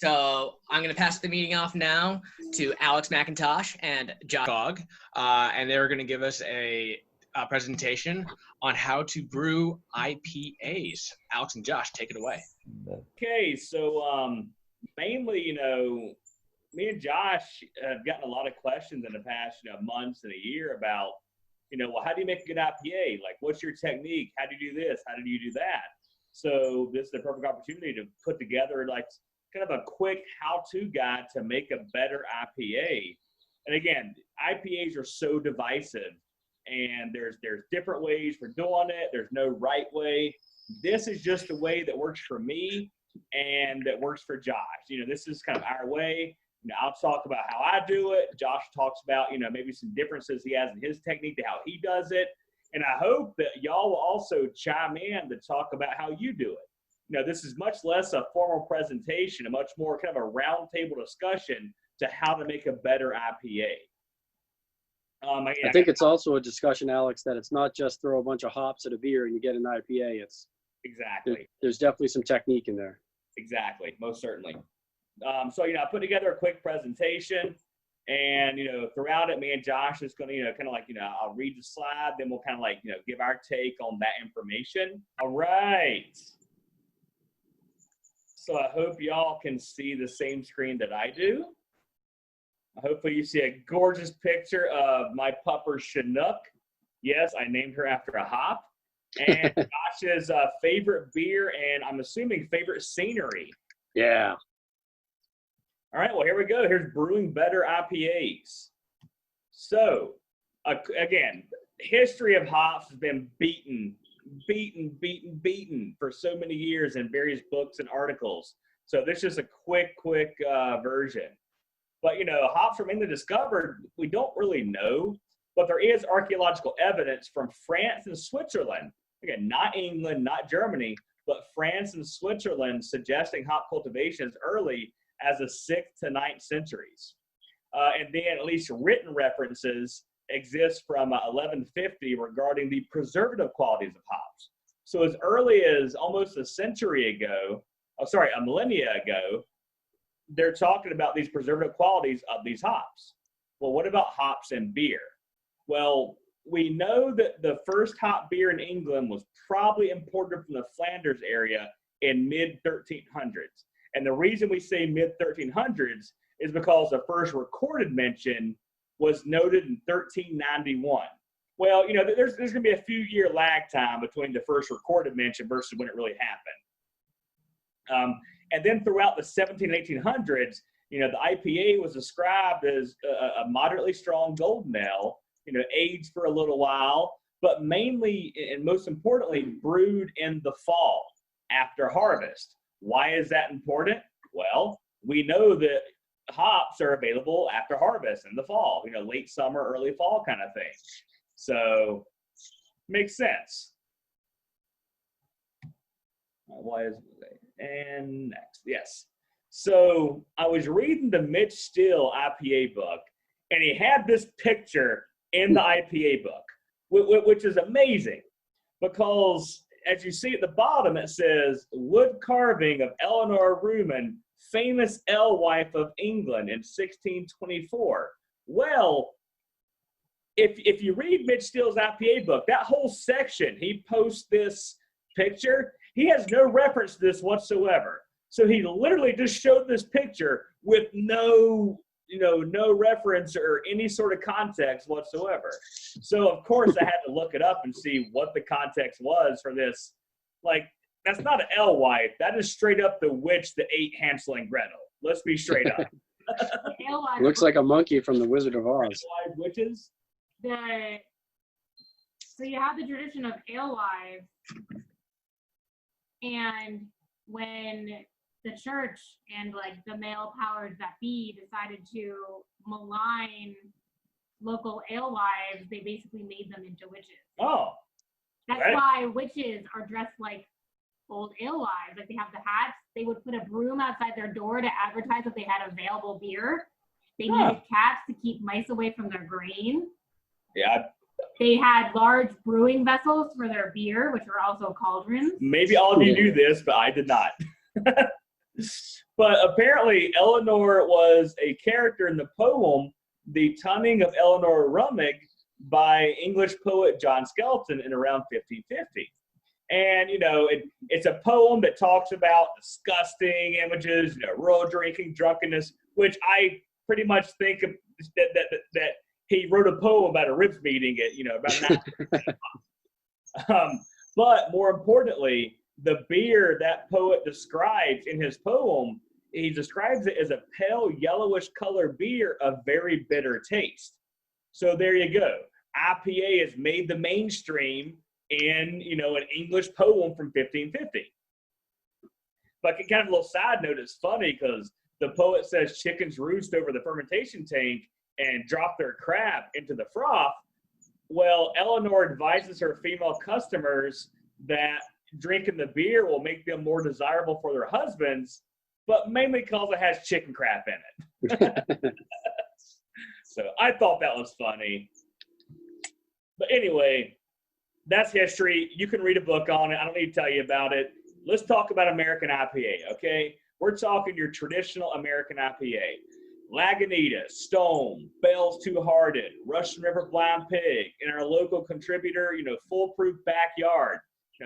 So I'm going to pass the meeting off now to Alex McIntosh and Joshua Fogg, and they're going to give us a presentation on how to brew IPAs. Alex and Josh, take it away. Okay, so mainly, me and Josh have gotten a lot of questions in the past, months and a year about, well, how do you make a good IPA? Like, what's your technique? How do you do this? How do you do that? So this is the perfect opportunity to put together like kind of a quick how-to guide to make a better IPA. And again, IPAs are so divisive, and there's different ways for doing it. There's no right way. This is just the way that works for me and that works for Josh. This is kind of our way. I'll talk about how I do it. Josh talks about, maybe some differences he has in his technique to how he does it. And I hope that y'all will also chime in to talk about how you do it. This is much less a formal presentation, a much more kind of a roundtable discussion to how to make a better IPA. I think it's also a discussion, Alex, that it's not just throw a bunch of hops at a beer and you get an IPA. Exactly. There's definitely some technique in there. Exactly, most certainly. So, I put together a quick presentation, and, throughout it, me and Josh is going to, kind of like, I'll read the slide, then we'll kind of like, give our take on that information. All right. So I hope y'all can see the same screen that I do. Hopefully you see a gorgeous picture of my pupper Chinook. Yes, I named her after a hop. And Josh's favorite beer, and I'm assuming favorite scenery. Yeah. All right, well, here we go. Here's Brewing Better IPAs. So, again, history of hops has been beaten for so many years in various books and articles. So this is a quick version. But, hops were mainly discovered, we don't really know, but there is archaeological evidence from France and Switzerland. Again, not England, not Germany, but France and Switzerland suggesting hop cultivation as early as the 6th to 9th centuries. And then at least written references exist from 1150 regarding the preservative qualities of hops. So as early as almost a millennia ago, they're talking about these preservative qualities of these hops. Well, what about hops and beer? Well, we know that the first hop beer in England was probably imported from the Flanders area in mid-1300s. And the reason we say mid-1300s is because the first recorded mention was noted in 1391. Well, there's going to be a few year lag time between the first recorded mention versus when it really happened. And then throughout the 1700s, 1800s, the IPA was described as a moderately strong golden ale, aged for a little while, but mainly and most importantly, brewed in the fall after harvest. Why is that important? Well, we know that hops are available after harvest in the fall, late summer, early fall kind of thing. So, makes sense. And next, yes. So, I was reading the Mitch Steele IPA book, and he had this picture in the IPA book, which is amazing because as you see at the bottom, it says, wood carving of Eleanor Ruman, famous alewife of England in 1624. Well, if you read Mitch Steele's IPA book, that whole section, he posts this picture. He has no reference to this whatsoever. So he literally just showed this picture with no reference or any sort of context whatsoever. So, of course, I had to look it up and see what the context was for this. Like, that's not an alewife. That is straight up the witch that ate Hansel and Gretel. Let's be straight up. Looks like a monkey from the Wizard of Oz. Alewife witches? So you have the tradition of alewives, and when the church and like the male powers that be decided to malign local alewives, they basically made them into witches. Oh. That's why witches are dressed like old alewives. Like they have the hats. They would put a broom outside their door to advertise that they had available beer. They needed cats to keep mice away from their grain. Yeah. They had large brewing vessels for their beer, which were also cauldrons. Maybe all of you knew this, but I did not. But apparently, Eleanor was a character in the poem "The Tunning of Eleanor Rummig" by English poet John Skelton in around 1550. And, it's a poem that talks about disgusting images, road drinking, drunkenness, which I pretty much think of that he wrote a poem about a ribs meeting at, about 9. But more importantly, the beer that poet describes in his poem, he describes it as a pale yellowish colored beer of very bitter taste. So there you go. IPA has made the mainstream in, an English poem from 1550. But kind of a little side note, it's funny because the poet says chickens roost over the fermentation tank and drop their crab into the froth. Well, Eleanor advises her female customers that drinking the beer will make them more desirable for their husbands, but mainly because it has chicken crap in it. So I thought that was funny. But anyway, that's history. You can read a book on it. I don't need to tell you about it. Let's talk about American IPA, okay? We're talking your traditional American IPA. Lagunitas, Stone, Bell's Two Hearted, Russian River Blind Pig, and our local contributor, Foolproof Backyard.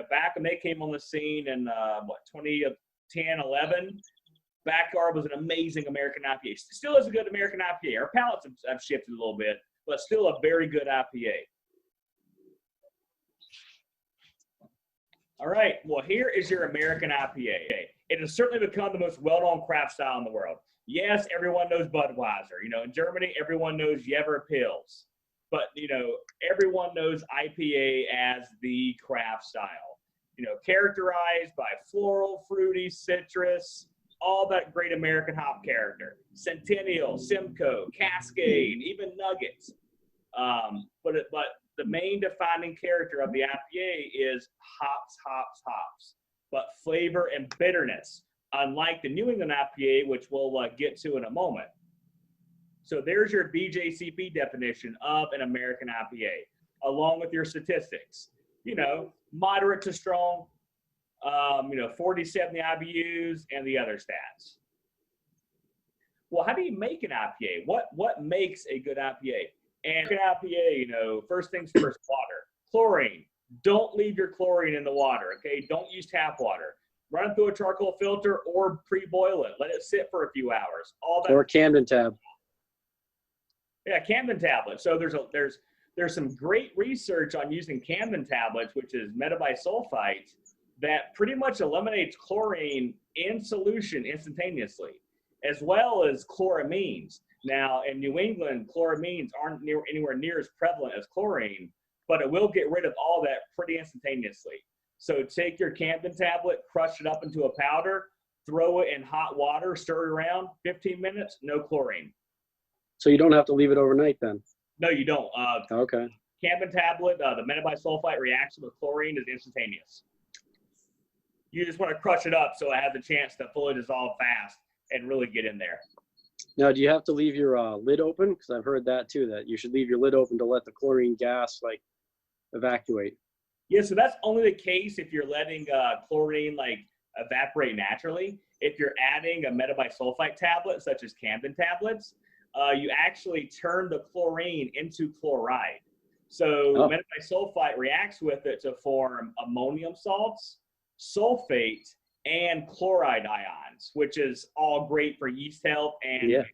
Back when they came on the scene in, 2010, 11, Backyard was an amazing American IPA. Still is a good American IPA. Our palates have shifted a little bit, but still a very good IPA. All right, well, here is your American IPA. It has certainly become the most well-known craft style in the world. Yes, everyone knows Budweiser. In Germany, everyone knows Jever Pils. But, everyone knows IPA as the craft style. Characterized by floral, fruity, citrus, all that great American hop character. Centennial, Simcoe, Cascade, even Nuggets. But the main defining character of the IPA is hops, hops, hops, but flavor and bitterness, unlike the New England IPA, which we'll get to in a moment. So there's your BJCP definition of an American IPA, along with your statistics. Moderate to strong, 40, 70 IBUs, and the other stats. Well, how do you make an IPA? What makes a good IPA? And an IPA, first things first, water. Chlorine. Don't leave your chlorine in the water, okay? Don't use tap water. Run it through a charcoal filter or pre-boil it. Let it sit for a few hours. Or Camden tab. Yeah, Camden tablets. So there's some great research on using Camden tablets, which is metabisulfite, that pretty much eliminates chlorine in solution instantaneously, as well as chloramines. Now, in New England, chloramines aren't anywhere near as prevalent as chlorine, but it will get rid of all that pretty instantaneously. So take your Camden tablet, crush it up into a powder, throw it in hot water, stir it around, 15 minutes, no chlorine. So you don't have to leave it overnight then? No, you don't. Okay. Camden tablet, the metabisulfite reaction with chlorine is instantaneous. You just want to crush it up so it has a chance to fully dissolve fast and really get in there. Now, do you have to leave your lid open? Because I've heard that too, that you should leave your lid open to let the chlorine gas evacuate. Yeah, so that's only the case if you're letting chlorine evaporate naturally. If you're adding a metabisulfite tablet, such as Camden tablets, you actually turn the chlorine into chloride. So metabisulfite reacts with it to form ammonium salts, sulfate, and chloride ions, which is all great for yeast health. And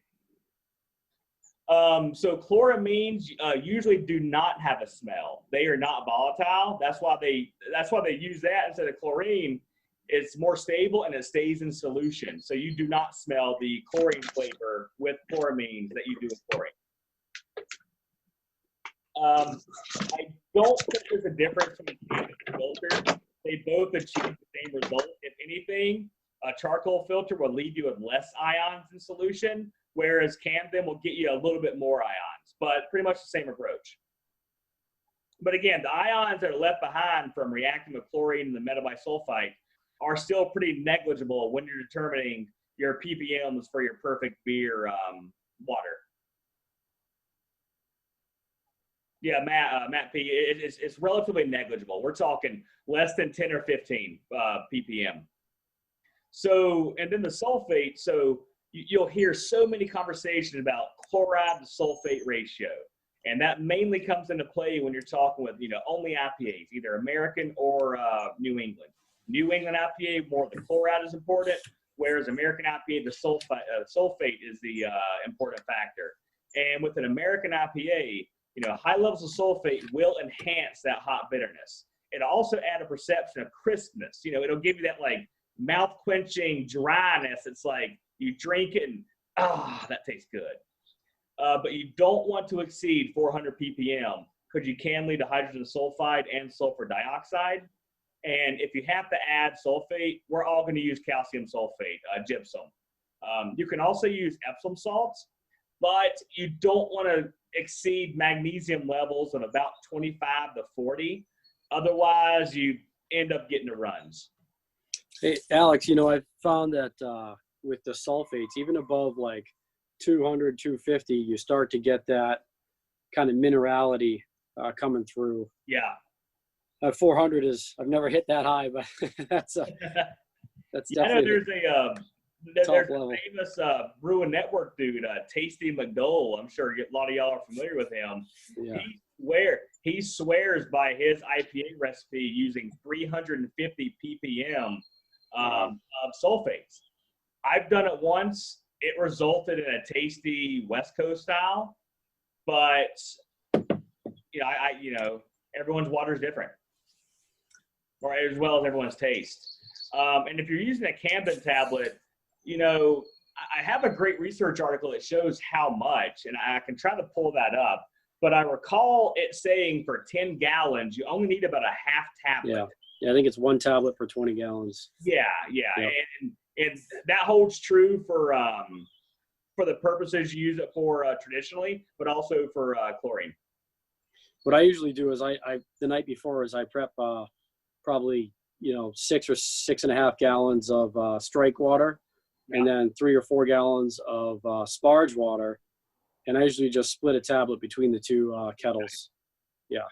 so chloramines usually do not have a smell. They are not volatile. That's why they use that instead of chlorine. It's more stable and it stays in solution. So you do not smell the chlorine flavor with chloramines that you do with chlorine. I don't think there's a difference between Camden and filter. They both achieve the same result. If anything, a charcoal filter will leave you with less ions in solution, whereas Camden will get you a little bit more ions, but pretty much the same approach. But again, the ions that are left behind from reacting with chlorine and the metabisulfite are still pretty negligible when you're determining your ppms for your perfect beer water. Yeah, Matt P, it's relatively negligible. We're talking less than 10 or 15 ppm. So, and then the sulfate. So you'll hear so many conversations about chloride to sulfate ratio. And that mainly comes into play when you're talking with, only IPAs, either American or New England. New England IPA, more of the chloride is important, whereas American IPA, the sulfate is the important factor. And with an American IPA, high levels of sulfate will enhance that hot bitterness. It'll also add a perception of crispness. It'll give you that like mouth-quenching dryness. It's like you drink it and, that tastes good. But you don't want to exceed 400 ppm because you can lead to hydrogen sulfide and sulfur dioxide. And if you have to add sulfate, we're all going to use calcium sulfate, gypsum. You can also use Epsom salts, but you don't want to exceed magnesium levels of about 25 to 40. Otherwise, you end up getting the runs. Hey, Alex, I found that with the sulfates, even above like 200, 250, you start to get that kind of minerality coming through. Yeah. 400 I've never hit that high, but that's definitely. I know there's a level. famous Brewing Network dude, Tasty McDole. I'm sure a lot of y'all are familiar with him. Yeah. He swears by his IPA recipe using 350 ppm of sulfates. I've done it once. It resulted in a tasty West Coast style, but everyone's water is different, or as well as everyone's taste. And if you're using a Camden tablet, I have a great research article that shows how much, and I can try to pull that up. But I recall it saying for 10 gallons, you only need about a half tablet. Yeah, I think it's 1 tablet per 20 gallons. Yeah. Yep. And that holds true for the purposes you use it for traditionally, but also for chlorine. What I usually do is I the night before is I prep probably 6 or 6.5 gallons of strike water, and then 3 or 4 gallons of sparge water. And I usually just split a tablet between the two kettles. Yeah.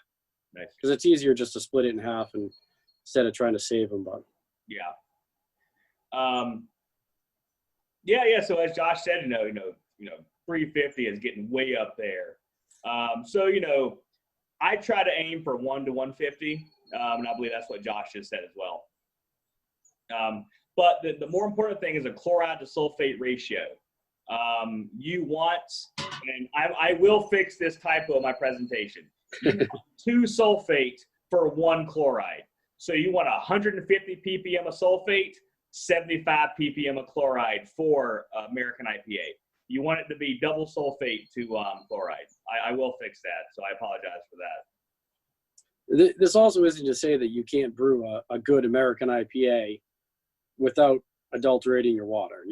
Nice. Because it's easier just to split it in half instead of trying to save them. But yeah. So as Josh said, 350 is getting way up there. So I try to aim for 1 to 150, and I believe that's what Josh just said as well. But the more important thing is a chloride to sulfate ratio. You want, and I will fix this typo in my presentation. You want 2 sulfate for 1 chloride. So you want 150 ppm of sulfate, 75 ppm of chloride for American IPA. You want it to be double sulfate to chloride. I will fix that, so I apologize for that. This also isn't to say that you can't brew a good American IPA without adulterating your water.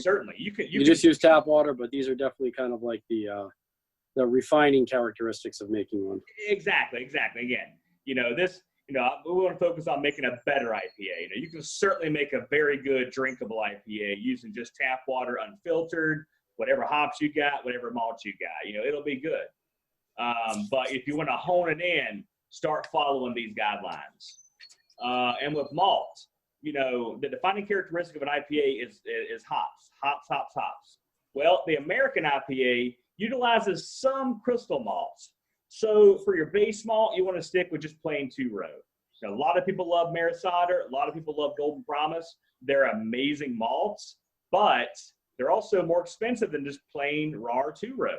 Certainly. You just use tap water, but these are definitely kind of like the refining characteristics of making one. Exactly. Again, we want to focus on making a better IPA. You can certainly make a very good drinkable IPA using just tap water, unfiltered, whatever hops you got, whatever malts you got. It'll be good. But if you want to hone it in, start following these guidelines. And with malt, the defining characteristic of an IPA is hops. Well, the American IPA utilizes some crystal malts. So for your base malt, you want to stick with just plain 2-row. A lot of people love Maris Otter. A lot of people love Golden Promise. They're amazing malts, but they're also more expensive than just plain raw 2-row.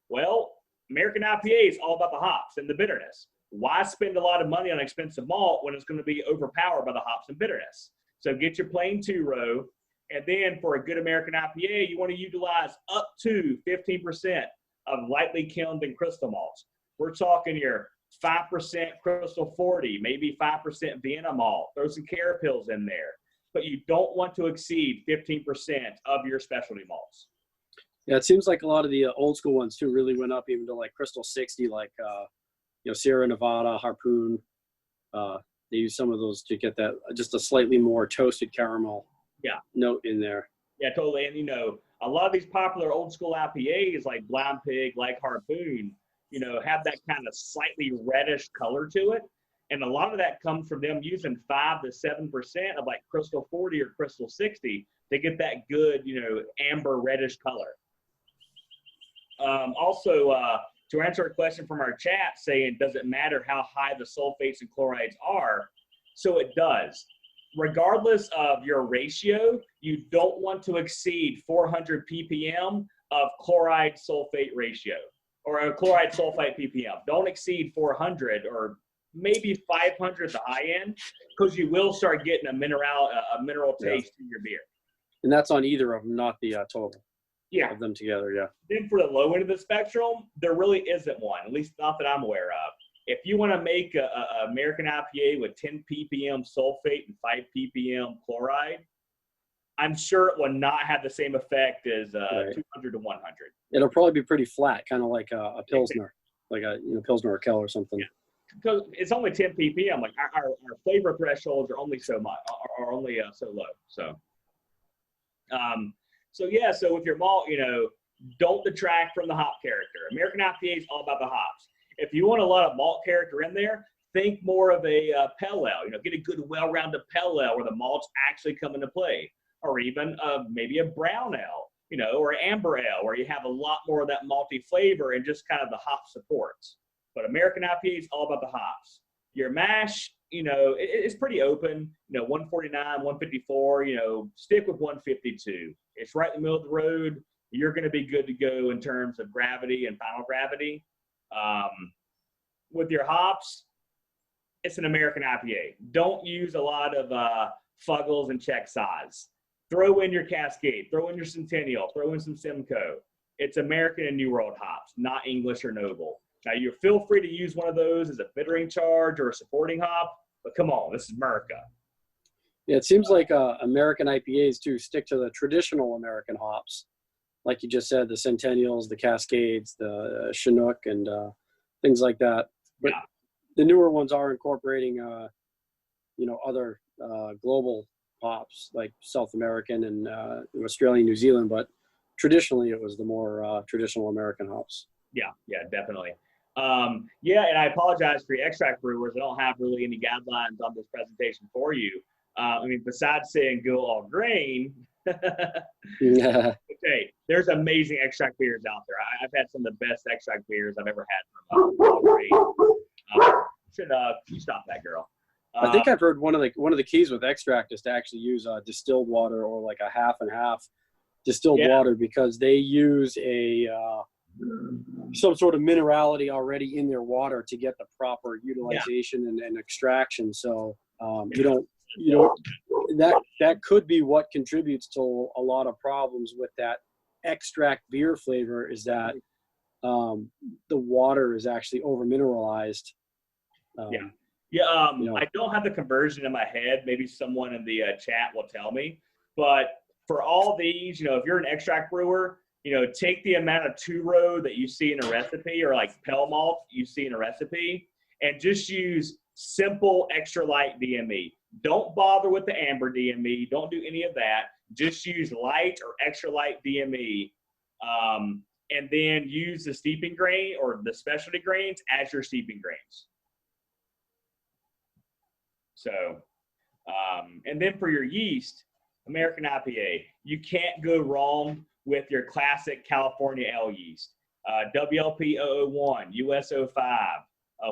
Well, American IPA is all about the hops and the bitterness. Why spend a lot of money on expensive malt when it's going to be overpowered by the hops and bitterness? So get your plain 2-row, and then for a good American IPA, you want to utilize up to 15% of lightly kilned and crystal malts. We're talking your 5% Crystal 40, maybe 5% Vienna malt. Throw some Carapils in there. But you don't want to exceed 15% of your specialty malts. Yeah, it seems like a lot of the old school ones too really went up even to like Crystal 60, like Sierra Nevada, Harpoon. They use some of those to get that just a slightly more toasted caramel note in there. Yeah, totally. And a lot of these popular old school IPAs like Blind Pig, like Harpoon, have that kind of slightly reddish color to it. And a lot of that comes from them using 5 to 7% of like Crystal 40 or Crystal 60 to get that good, amber reddish color. Also, to answer a question from our chat saying, does it matter how high the sulfates and chlorides are? So it does. Regardless of your ratio, you don't want to exceed 400 ppm of chloride sulfate ratio, or a chloride sulfate ppm. Don't exceed 400 or maybe 500 at the high end, because you will start getting a mineral taste in your beer. And that's on either of them, not the total. Yeah. Of them together, yeah. Then for the low end of the spectrum, there really isn't one, at least not that I'm aware of. If you want to make a American IPA with 10 ppm sulfate and 5 ppm chloride, I'm sure it will not have the same effect as 200 to 100. It'll probably be pretty flat, kind of like a Pilsner, like a Pilsner or Kel or something. Yeah. Because it's only 10 ppm. Like our flavor thresholds are only so much, are only so low. So, so with your malt, don't detract from the hop character. American IPA is all about the hops. If you want a lot of malt character in there, think more of a pale ale. Get a good, well-rounded pale ale where the malts actually come into play, or even maybe a brown ale, or amber ale where you have a lot more of that malty flavor and just kind of the hop supports. But American IPA is all about the hops. Your mash, it's pretty open. 149, 154. Stick with 152. It's right in the middle of the road. You're going to be good to go in terms of gravity and final gravity. With your hops, it's an American IPA. Don't use a lot of Fuggles and check size. Throw in your Cascade, throw in your Centennial, throw in some Simcoe. It's American and New World hops, not English or Noble. Now, you feel free to use one of those as a bittering charge or a supporting hop, but come on, this is America. Yeah, it seems like American IPAs, too, stick to the traditional American hops. Like you just said, the Centennials, the Cascades, the Chinook, and things like that. But the newer ones are incorporating, other global hops like South American and Australian, New Zealand. But traditionally, it was the more traditional American hops. Yeah, definitely. And I apologize for your extract brewers. I don't have really any guidelines on this presentation for you. Besides saying go all grain, okay, there's amazing extract beers out there. I've had some of the best extract beers I've ever had from all grain. You stop that, girl. I think I've heard one of the keys with extract is to actually use distilled water, or like a half and half distilled water, because they use some sort of minerality already in their water to get the proper utilization and extraction. So that could be what contributes to a lot of problems with that extract beer flavor, is that the water is actually over mineralized. I don't have the conversion in my head. Maybe someone in the chat will tell me. But for all these, if you're an extract brewer, take the amount of two-row that you see in a recipe, or like pale malt you see in a recipe, and just use simple extra light DME. Don't bother with the amber DME. Don't do any of that. Just use light or extra light DME, and then use the steeping grain or the specialty grains as your steeping grains. So, and then for your yeast, American IPA, you can't go wrong with your classic California ale yeast. WLP 001, US 05.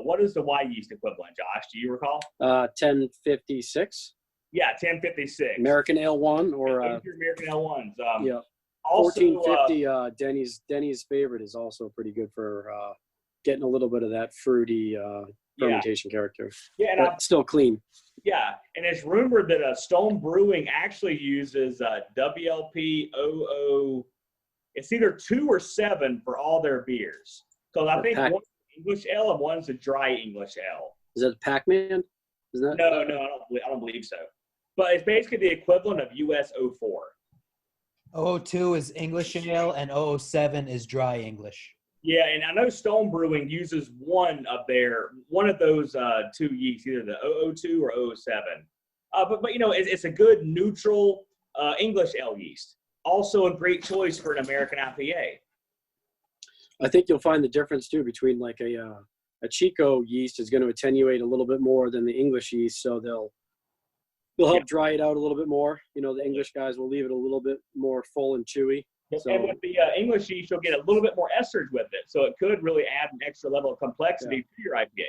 What is the Y yeast equivalent, Josh? Do you recall? 1056. Yeah, 1056. American Ale 1 or American Ale 1s. Yeah. Also, 1450. Denny's favorite is also pretty good for getting a little bit of that fruity fermentation character. Yeah, but still clean. Yeah, and it's rumored that Stone Brewing actually uses WLP 00. It's either 2 or 7 for all their beers. Because I think one's English ale and one's a dry English ale. Is that Pac-Man? Is that? No, I don't believe so. But it's basically the equivalent of US 04. 002 is English ale and 007 is dry English. Yeah, and I know Stone Brewing uses one of those two yeasts, either the 002 or 007. But it's a good neutral English ale yeast. Also a great choice for an American IPA. I think you'll find the difference too between like a a Chico yeast is going to attenuate a little bit more than the English yeast, so they'll help dry it out a little bit more. You know, the English guys will leave it a little bit more full and chewy. So, and with the English yeast, you'll get a little bit more esters with it, so it could really add an extra level of complexity to your IPA.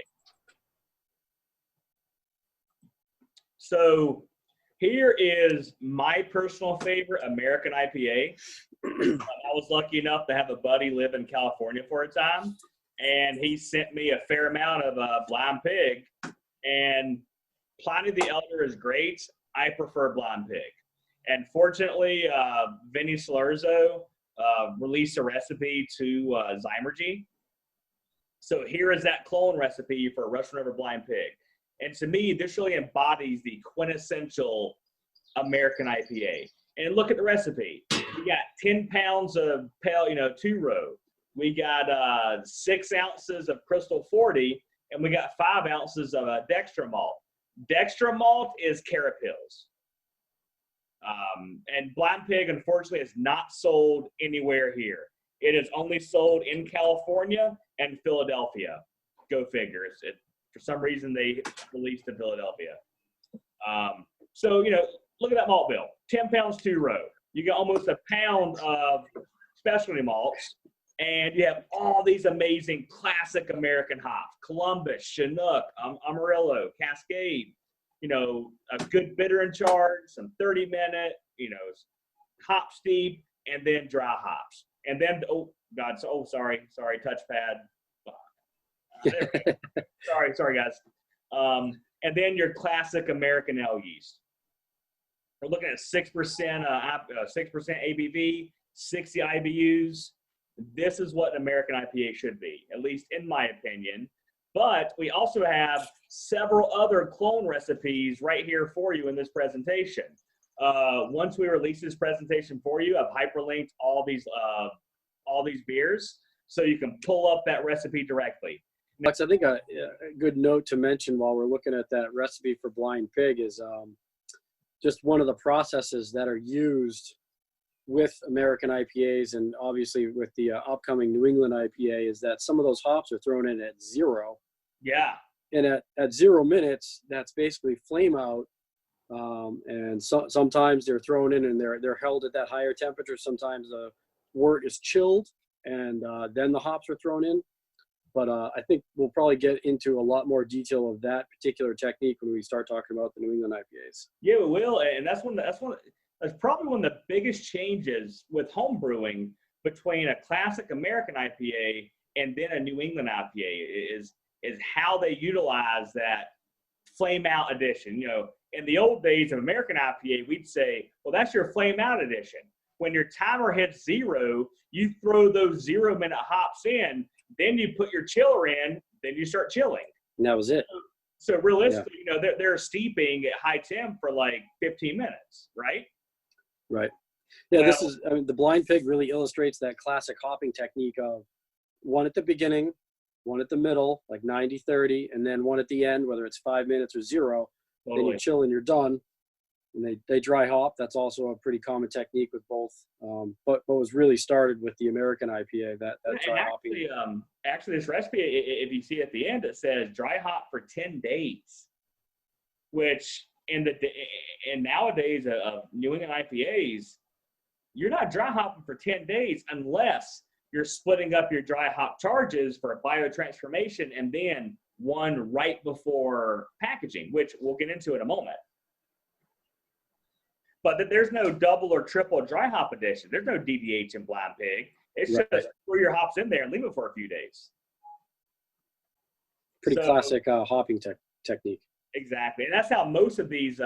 So here is my personal favorite American IPA. I was lucky enough to have a buddy live in California for a time, and he sent me a fair amount of Blind Pig. And Pliny the Elder is great. I prefer Blind Pig. And fortunately, Vinny Salerzo released a recipe to Zymergy. So here is that clone recipe for Russian River Blind Pig. And to me, this really embodies the quintessential American IPA. And look at the recipe. We got 10 pounds of pale, 2-row. We got 6 ounces of Crystal 40, and we got 5 ounces of dextra malt. Dextra malt is Carapils. And Blind Pig, unfortunately, is not sold anywhere here. It is only sold in California and Philadelphia. Go figure. For some reason, they released in Philadelphia. So, look at that malt bill. 10 pounds 2-row. You got almost a pound of specialty malts, and you have all these amazing classic American hops. Columbus, Chinook, Amarillo, Cascade. A good bitter in charge, some 30-minute, hop steep, and then dry hops. And then, sorry, touchpad. Sorry, guys. And then your classic American ale yeast. We're looking at 6% ABV, 60 IBUs. This is what an American IPA should be, at least in my opinion. But we also have several other clone recipes right here for you in this presentation. Once we release this presentation for you, I've hyperlinked all these beers, so you can pull up that recipe directly. Next, I think a good note to mention while we're looking at that recipe for Blind Pig is just one of the processes that are used with American IPAs, and obviously with the upcoming New England IPA, is that some of those hops are thrown in at 0. Yeah. And at 0 minutes, that's basically flame out. And sometimes they're thrown in and they're held at that higher temperature. Sometimes the wort is chilled and then the hops are thrown in. But I think we'll probably get into a lot more detail of that particular technique when we start talking about the New England IPAs. Yeah, we will, and that's probably one of the biggest changes with home brewing between a classic American IPA and then a New England IPA is how they utilize that flame out addition. In the old days of American IPA, we'd say, well, that's your flame out addition. When your timer hits 0, you throw those 0-minute hops in. Then you put your chiller in, then you start chilling. And that was it. So realistically, they're steeping at high temp for like 15 minutes, right? Right. Yeah, the Blind Pig really illustrates that classic hopping technique of one at the beginning, one at the middle, like 90-30, and then one at the end, whether it's 5 minutes or 0. Totally. Then you chill and you're done. And they dry hop. That's also a pretty common technique with both. But what was really started with the American IPA, that dry hopping. Actually, this recipe, if you see at the end, it says dry hop for 10 days, which in nowadays of New England IPAs, you're not dry hopping for 10 days unless you're splitting up your dry hop charges for a biotransformation and then one right before packaging, which we'll get into in a moment. But there's no double or triple dry hop addition. There's no DDH in Blind Pig. It's just throw your hops in there and leave it for a few days. Pretty classic hopping technique. Exactly. And that's how most of these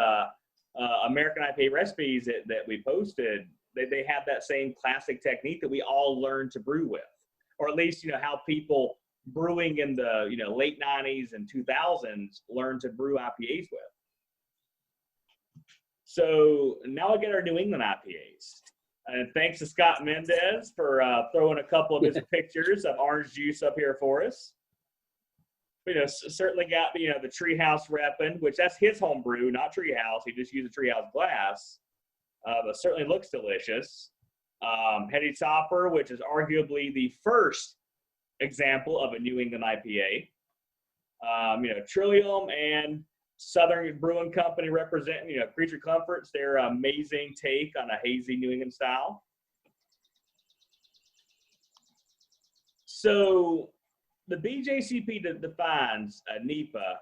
American IPA recipes that we posted, they have that same classic technique that we all learned to brew with. Or at least, how people brewing in the, late 90s and 2000s learned to brew IPAs with. So now we get our New England IPAs. And thanks to Scott Mendez for throwing a couple of his pictures of orange juice up here for us. Certainly got, the Treehouse repping, which that's his home brew, not Treehouse. He just used a Treehouse glass. But certainly looks delicious. Hetty Topper, which is arguably the first example of a New England IPA. Trillium and Southern Brewing Company representing, Creature Comforts, their amazing take on a hazy New England style. So the BJCP defines a NEPA,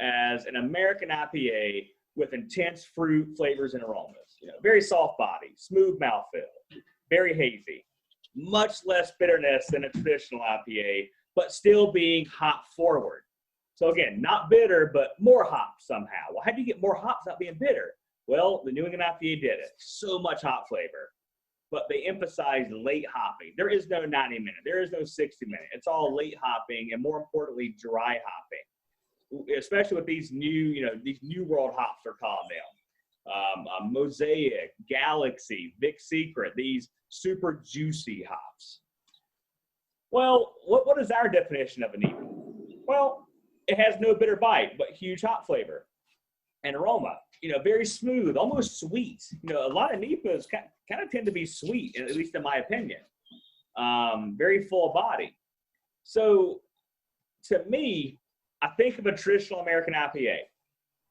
as an American IPA with intense fruit flavors and aromas. Very soft body, smooth mouthfeel, very hazy, much less bitterness than a traditional IPA, but still being hop forward. So again, not bitter, but more hops somehow. Well, how do you get more hops not being bitter? Well, the New England IPA did it. So much hop flavor, but they emphasize late hopping. There is no 90-minute. There is no 60-minute. It's all late hopping and, more importantly, dry hopping, especially with these new, these new world hops are calling them. Mosaic, Galaxy, Vic Secret, these super juicy hops. Well, what is our definition of a NEPA? Well, it has no bitter bite, but huge hop flavor and aroma. Very smooth, almost sweet. A lot of NEPAs kind of tend to be sweet, at least in my opinion. Very full body. So to me, I think of a traditional American IPA.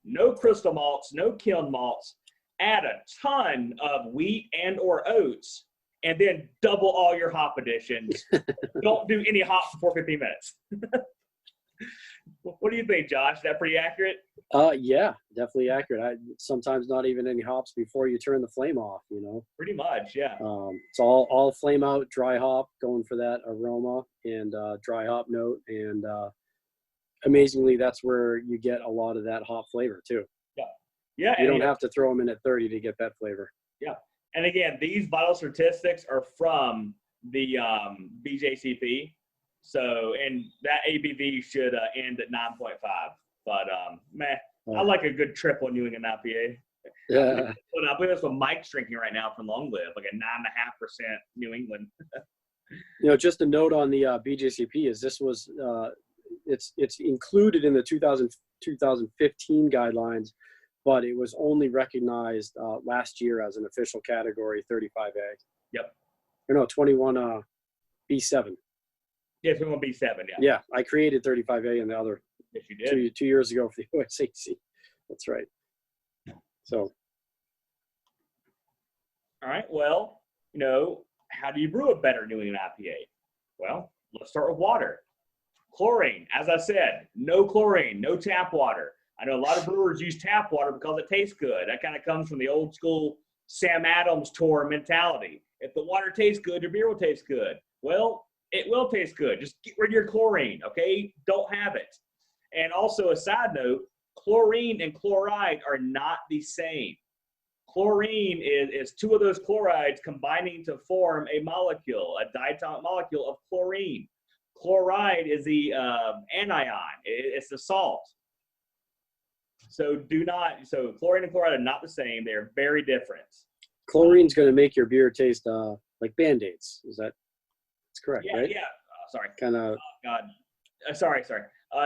No crystal malts, no kiln malts. Add a ton of wheat and or oats, and then double all your hop additions. Don't do any hops before 15 minutes. What do you think, Josh? Is that pretty accurate? Yeah, definitely accurate. Sometimes not even any hops before you turn the flame off, Pretty much, yeah. It's all flame out, dry hop, going for that aroma and dry hop note. And amazingly, that's where you get a lot of that hop flavor too. Yeah. You don't have to throw them in at 30 to get that flavor. Yeah. And again, these vital statistics are from the BJCP. So, and that ABV should end at 9.5. But, I like a good triple New England IPA. Yeah. I believe that's what Mike's drinking right now from Long Live, like a 9.5% New England. Just a note on the BJCP is this was, it's included in the 2015 guidelines, but it was only recognized last year as an official category 35A. Yep. Or no, 21 B7. Yeah, 21B7, yeah. Yeah, I created 35A and the other Yes, you did. two years ago for the USAC. That's right. So. All right, well, how do you brew a better New England IPA? Well, let's start with water. Chlorine, as I said, no chlorine, no tap water. I know a lot of brewers use tap water because it tastes good. That kind of comes from the old school Sam Adams tour mentality. If the water tastes good, your beer will taste good. Well, it will taste good. Just get rid of your chlorine, okay? Don't have it. And also a side note, chlorine and chloride are not the same. Chlorine is two of those chlorides combining to form a molecule, a diatomic molecule of chlorine. Chloride is the anion. It's the salt. So chlorine and chloride are not the same. They're very different. Chlorine's going to make your beer taste like Band-Aids. That's correct, yeah, right? Yeah. Sorry. Kind of. God. Sorry.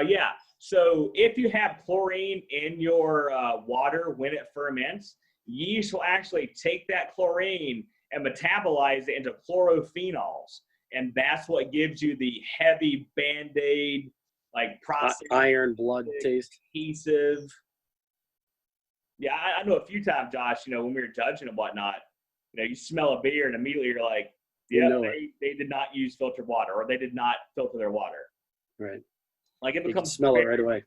Yeah. So if you have chlorine in your water when it ferments, yeast will actually take that chlorine and metabolize it into chlorophenols. And that's what gives you the heavy Band-Aid, like processed iron blood taste. Adhesive. Yeah, I know a few times, Josh, when we were judging and whatnot, you smell a beer and immediately you're like, yeah, they did not use filtered water, or they did not filter their water. Right. Like it becomes, you can smell it right away.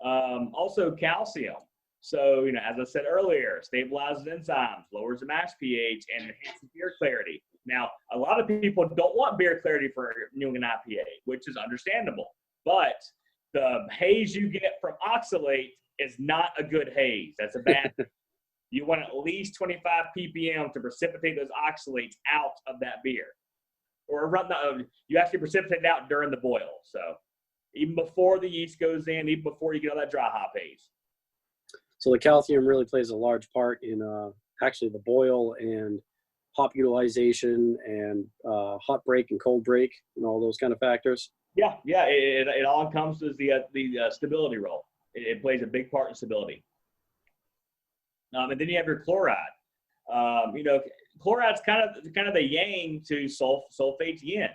Also calcium. So, as I said earlier, stabilizes enzymes, lowers the mash pH, and enhances beer clarity. Now, a lot of people don't want beer clarity for New England IPA, which is understandable. But the haze you get from oxalate is not a good haze. That's a bad thing. You want at least 25 ppm to precipitate those oxalates out of that beer. Or you actually precipitate it out during the boil. So even before the yeast goes in, even before you get all that dry hop haze. So the calcium really plays a large part in actually the boil and hop utilization and hot break and cold break and all those kind of factors. Yeah. It all encompasses the stability role. It plays a big part in stability. And then you have your chloride. Chloride's kind of the yang to sulfate's yin.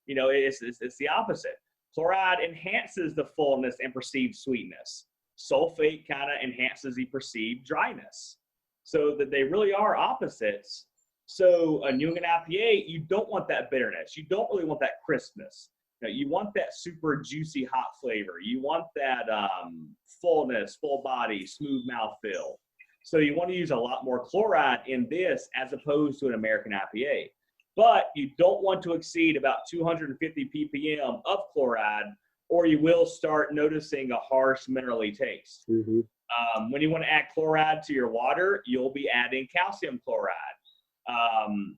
It's the opposite. Chloride enhances the fullness and perceived sweetness. Sulfate kind of enhances the perceived dryness. So that they really are opposites. So a New England IPA, you don't want that bitterness. You don't really want that crispness. You want that super juicy hot flavor. You want that fullness, full body, smooth mouthfeel. So you want to use a lot more chloride in this as opposed to an American IPA. But you don't want to exceed about 250 ppm of chloride, or you will start noticing a harsh minerally taste. When you want to add chloride to your water, you'll be adding calcium chloride.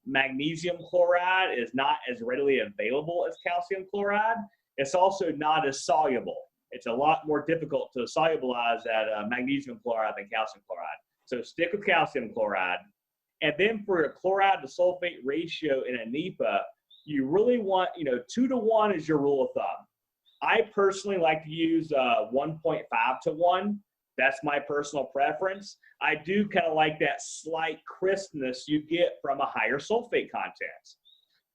Magnesium chloride is not as readily available as calcium chloride. It's also not as soluble. It's a lot more difficult to solubilize that magnesium chloride than calcium chloride. So stick with calcium chloride. And then for a chloride to sulfate ratio in a NEPA, you really want, 2 to 1 is your rule of thumb. I personally like to use 1.5 to 1. That's my personal preference. I do kind of like that slight crispness you get from a higher sulfate content.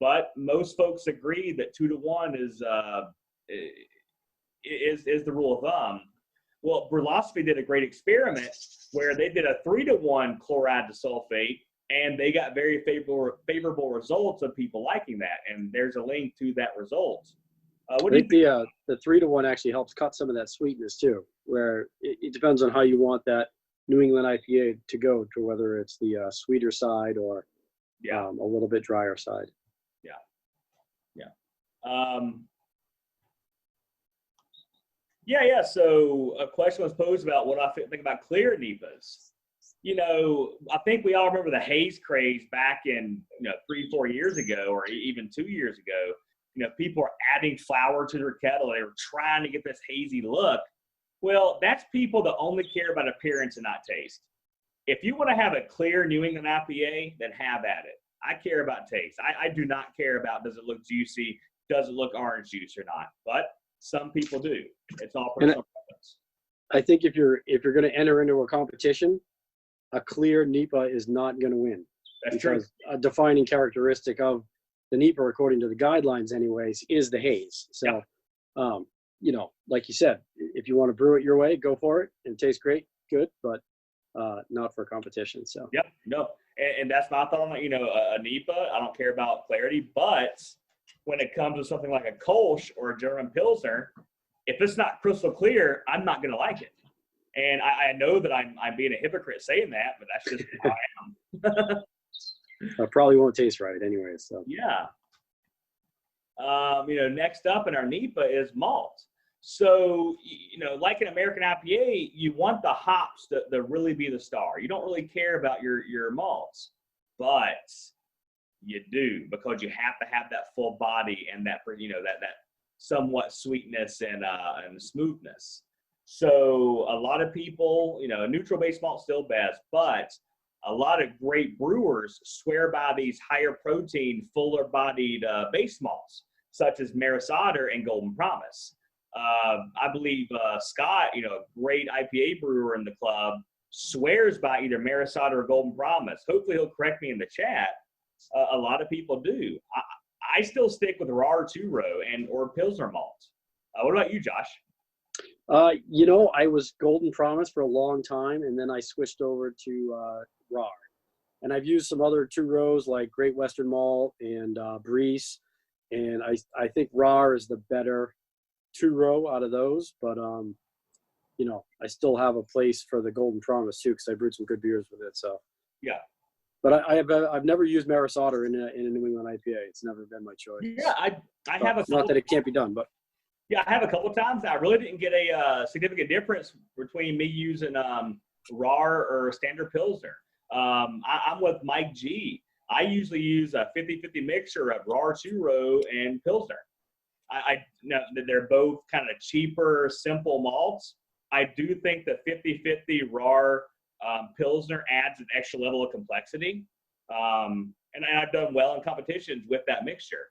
But most folks agree that 2 to 1 is the rule of thumb. Well, Brewlosophy did a great experiment where they did a 3 to 1 chloride to sulfate, and they got very favorable results of people liking that. And there's a link to that result. What do you think? The 3 to 1 actually helps cut some of that sweetness too, where it depends on how you want that New England IPA to go, to whether it's the sweeter side or a little bit drier side. So a question was posed about what I think about clear NEPAs. I think we all remember the haze craze back in 3-4 years ago, or even 2 years ago. People are adding flour to their kettle. They were trying to get this hazy look. Well, that's people that only care about appearance and not taste. If you want to have a clear New England IPA, then have at it. I care about taste. I do not care about, does it look juicy, does it look orange juice or not. But some people do. It's all personal preference. I think if you're going to enter into a competition, a clear NEPA is not going to win. That's true. A defining characteristic of the NEPA, according to the guidelines anyways, is the haze. So, like you said, if you want to brew it your way, go for it. And it tastes great, good, but not for competition. So. Yep, no. And that's my thought on it. A NEPA, I don't care about clarity, but when it comes to something like a Kolsch or a German Pilsner, if it's not crystal clear, I'm not going to like it. And I know that I'm being a hypocrite saying that, but that's just how I am. It probably won't taste right anyway. So yeah. Next up in our NEPA is malt. So, like an American IPA, you want the hops to really be the star. You don't really care about your malts, but you do, because you have to have that full body and that that somewhat sweetness and smoothness. So a lot of people, neutral base malt still best, but a lot of great brewers swear by these higher protein, fuller bodied base malts, such as Maris Otter and Golden Promise. I believe Scott, a great IPA brewer in the club, swears by either Maris Otter or Golden Promise. Hopefully he'll correct me in the chat. A lot of people do. I still stick with raw 2-row or Pilsner malt. What about you, Josh? I was Golden Promise for a long time, and then I switched over to raw. And I've used some other 2-rows like Great Western Malt and Breeze, and I think raw is the better 2-row out of those. But I still have a place for the Golden Promise too, because I brewed some good beers with it. So yeah. But I've never used Maris Otter in a New England IPA. It's never been my choice. Yeah, I have a couple, not that it can't be done, but yeah, I have a couple of times. I really didn't get a significant difference between me using raw or standard Pilsner. I'm with Mike G. I usually use a 50-50 mixture of raw 2-row and Pilsner. I know that they're both kind of cheaper, simple malts. I do think that 50-50 raw Pilsner adds an extra level of complexity. And I've done well in competitions with that mixture.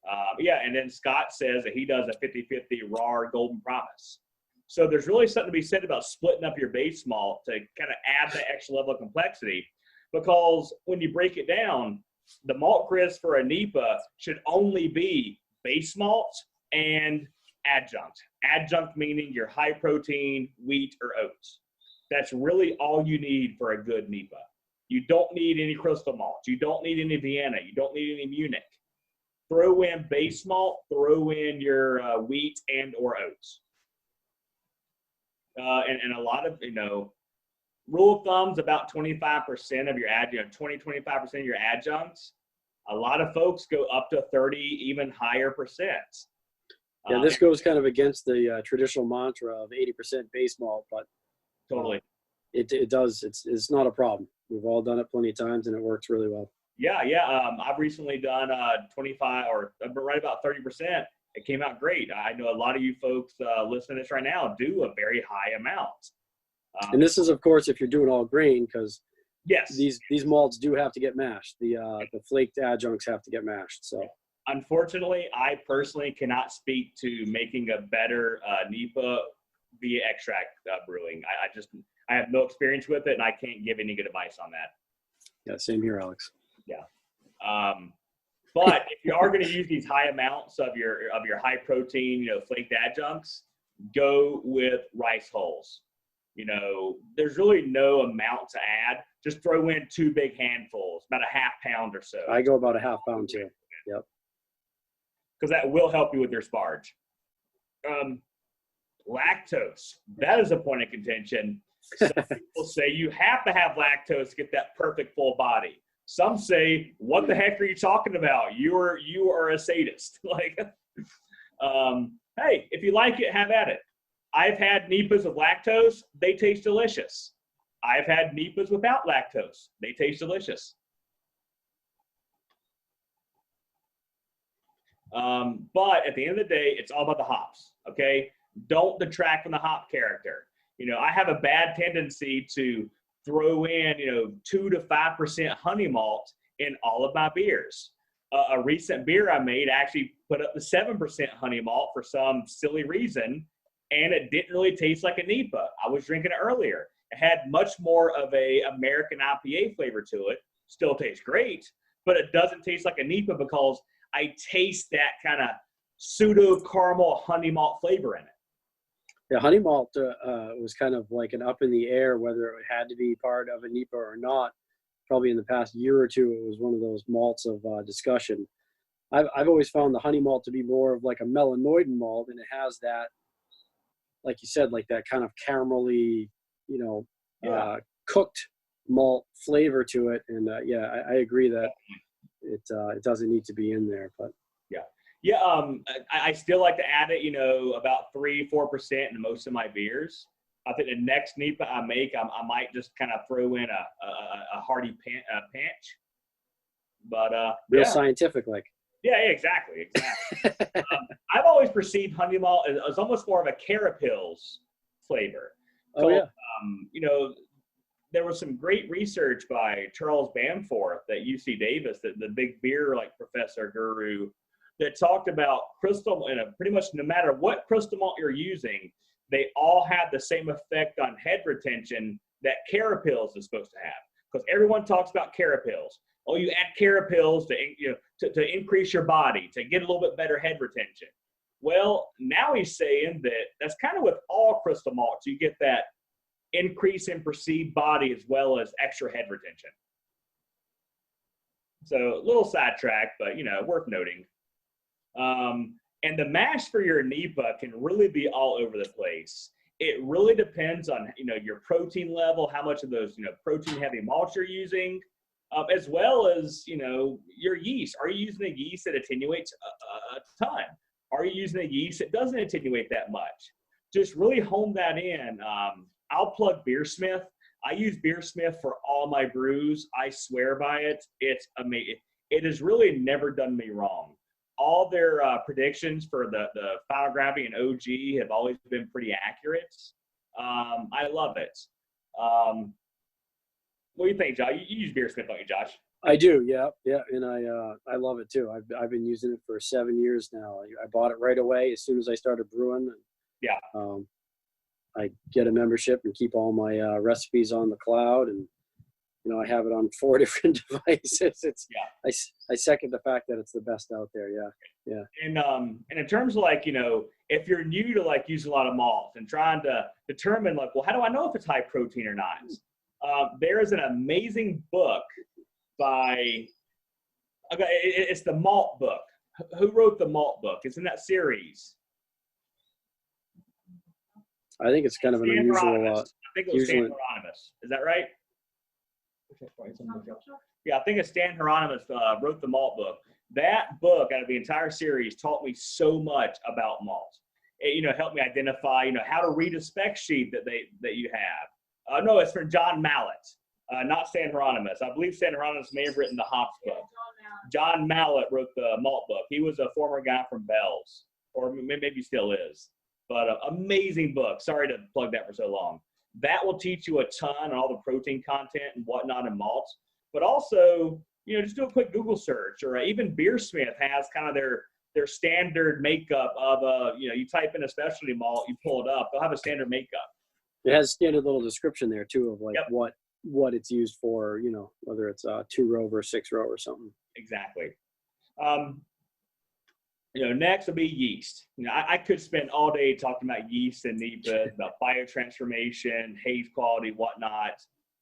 And then Scott says that he does a 50-50 raw Golden Promise. So there's really something to be said about splitting up your base malt to kind of add that extra level of complexity, because when you break it down, the malt crisp for a NEPA should only be base malt and adjunct. Adjunct meaning your high protein wheat or oats. That's really all you need for a good NEPA. You don't need any crystal malt. You don't need any Vienna. You don't need any Munich. Throw in base malt. Throw in your wheat and or oats. And a lot of, rule of thumb's about 25% of your 25% of your adjuncts. A lot of folks go up to 30, even higher percent. Yeah, this goes kind of against the traditional mantra of 80% base malt, but totally. It does. It's not a problem. We've all done it plenty of times, and it works really well. Yeah. I've recently done 25 or right about 30%. It came out great. I know a lot of you folks listening to this right now do a very high amount. And this is, of course, if you're doing all grain, because yes, these malts do have to get mashed. The flaked adjuncts have to get mashed. So unfortunately, I personally cannot speak to making a better NEPA via extract brewing. I have no experience with it, and I can't give any good advice on that. Yeah, same here, Alex. Yeah. But if you are going to use these high amounts of your high protein, flaked adjuncts, go with rice hulls. There's really no amount to add. Just throw in 2 big handfuls, about a half pound or so. I go about a half pound too. Yep. Because that will help you with your sparge. Lactose, that is a point of contention. Some people say you have to have lactose to get that perfect full body. Some say, what the heck are you talking about? You are a sadist. Hey, if you like it, have at it. I've had NEPAs with lactose. They taste delicious. I've had NEPAs without lactose. They taste delicious. But at the end of the day, it's all about the hops, okay? Don't detract from the hop character. I have a bad tendency to throw in, 2 to 5% honey malt in all of my beers. A recent beer I made actually put up the 7% honey malt for some silly reason, and it didn't really taste like a NEPA. I was drinking it earlier. It had much more of a American IPA flavor to it. Still tastes great, but it doesn't taste like a NEPA because I taste that kind of pseudo caramel honey malt flavor in it. Yeah, honey malt was kind of like an up in the air whether it had to be part of a NEPA or not. Probably in the past year or two, it was one of those malts of discussion. I've always found the honey malt to be more of like a melanoidin malt, and it has that, like you said, like that kind of caramelly, cooked malt flavor to it. And I agree that it doesn't need to be in there, but. Yeah, I still like to add it, about 3-4% in most of my beers. I think the next NEPA I make, I might just kind of throw in a hearty pinch. But real scientific, like. Yeah, exactly. I've always perceived honey malt as almost more of a Carapils flavor. Oh, yeah. There was some great research by Charles Bamforth at UC Davis, the big beer professor guru, that talked about crystal, and pretty much no matter what crystal malt you're using, they all have the same effect on head retention that Carapils is supposed to have. Because everyone talks about Carapils. Oh, you add Carapils to increase your body, to get a little bit better head retention. Well, now he's saying that that's kind of with all crystal malts. You get that increase in perceived body as well as extra head retention. So a little sidetrack, but worth noting. And the mash for your NEPA can really be all over the place. It really depends on, your protein level, how much of those, protein heavy malts you're using, as well as, your yeast. Are you using a yeast that attenuates a ton? Are you using a yeast that doesn't attenuate that much? Just really hone that in. I'll plug Beersmith. I use Beersmith for all my brews. I swear by it. It's amazing. It has really never done me wrong. All their predictions for the final gravity and OG have always been pretty accurate. I love it. What do you think, Josh? You use Beersmith, don't you, Josh? I do, yeah, and I love it too. I've been using it for 7 years now. I bought it right away as soon as I started brewing. Yeah. I get a membership and keep all my recipes on the cloud, and I have it on 4 different devices. It's Yeah. I second the fact that it's the best out there. Yeah. And in terms of like, if you're new to like using a lot of malts and trying to determine like, well, how do I know if it's high protein or not? There is an amazing book by, it's the malt book. Who wrote the malt book? It's in that series. I think it's kind of an Stan unusual. Hieronymus. I think it was Stan usually- Hieronymus. Is that right? Yeah, I think it's Stan Hieronymus wrote the malt book. That book, out of the entire series, taught me so much about malt. It, helped me identify, how to read a spec sheet that you have. No, it's from John Mallet, not Stan Hieronymus. I believe Stan Hieronymus may have written the hops book. John Mallet wrote the malt book. He was a former guy from Bell's, or maybe still is. But amazing book. Sorry to plug that for so long. That will teach you a ton on all the protein content and whatnot in malts. But also, just do a quick Google search, or even Beersmith has kind of their standard makeup of you type in a specialty malt, you pull it up, they'll have a standard makeup. It has a standard little description there too of like Yep. what it's used for, whether it's 2-row or 6-row or something. Exactly. Next will be yeast. I could spend all day talking about yeast and NEPA, about biotransformation, haze quality, whatnot.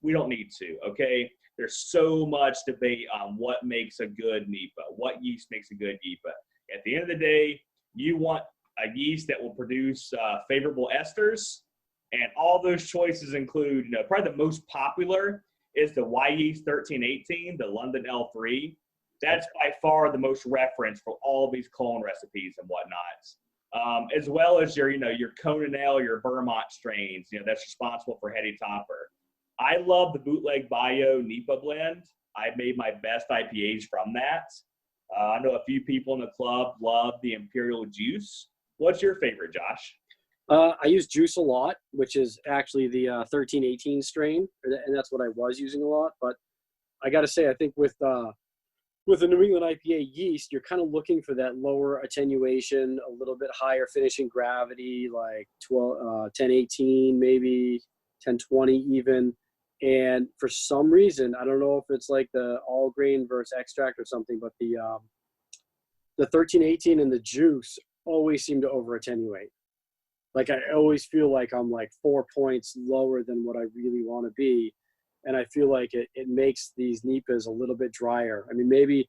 We don't need to, okay? There's so much debate on what makes a good NEPA, what yeast makes a good NEPA. At the end of the day, you want a yeast that will produce favorable esters, and all those choices include, probably the most popular is the Y yeast 1318, the London L3. That's by far the most referenced for all these clone recipes and whatnot, as well as your Cononel, your Vermont strains, that's responsible for heady topper. I love the Bootleg Bio NEPA blend. I made my best IPAs from that. I know a few people in the club love the Imperial Juice. What's your favorite, Josh? I use Juice a lot, which is actually the 1318 strain, and that's what I was using a lot. But I got to say, I think with the New England IPA yeast, you're kind of looking for that lower attenuation, a little bit higher finishing gravity, like 1018, maybe 1020 even. And for some reason, I don't know if it's like the all grain versus extract or something, but the 1318 and the Juice always seem to over attenuate. Like I always feel like I'm like 4 points lower than what I really want to be. And I feel like it makes these NEPAs a little bit drier. I mean, maybe,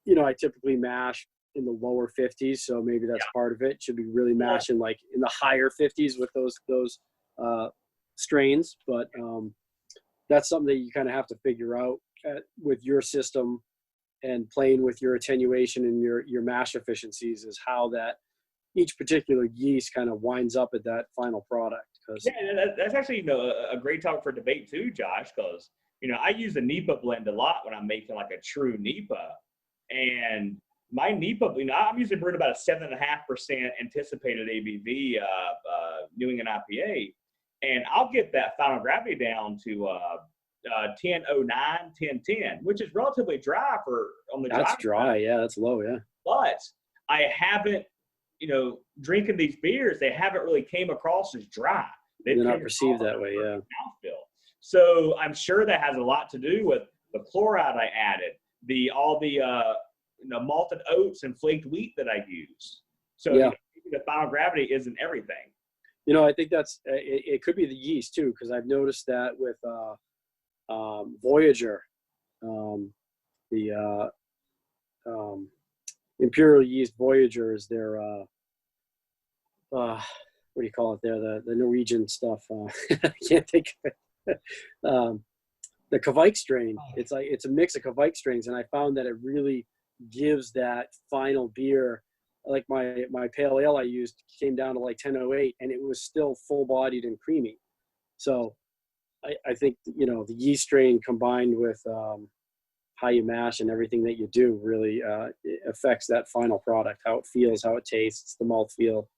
I typically mash in the lower 50s, so maybe that's part of it. Should be really mashing like in the higher 50s with those strains. But that's something that you kind of have to figure out with your system and playing with your attenuation and your mash efficiencies is how that each particular yeast kind of winds up at that final product. Yeah, that's actually a great topic for debate too, Josh, because I use the NEPA blend a lot when I'm making like a true NEPA, and my NEPA, I'm usually brewing about a 7.5% anticipated ABV New England IPA, and I'll get that final gravity down to 1009, 1010, which is relatively dry on the dry. That's dry, yeah, that's low, yeah. But I haven't, drinking these beers, they haven't really came across as dry. They're not perceived that way, yeah. Mouthfeel. So I'm sure that has a lot to do with the chloride I added, all the malted oats and flaked wheat that I use. So yeah. The final gravity isn't everything. I think that's it could be the yeast too, because I've noticed that with Voyager, the Imperial yeast Voyager is their what do you call it there? The Norwegian stuff. I can't think of it. The Kvike strain. It's a mix of Kvike strains, and I found that it really gives that final beer. Like my pale ale I used came down to like 1008, and it was still full bodied and creamy. So I think the yeast strain combined with how you mash and everything that you do really affects that final product, how it feels, how it tastes, the malt feel,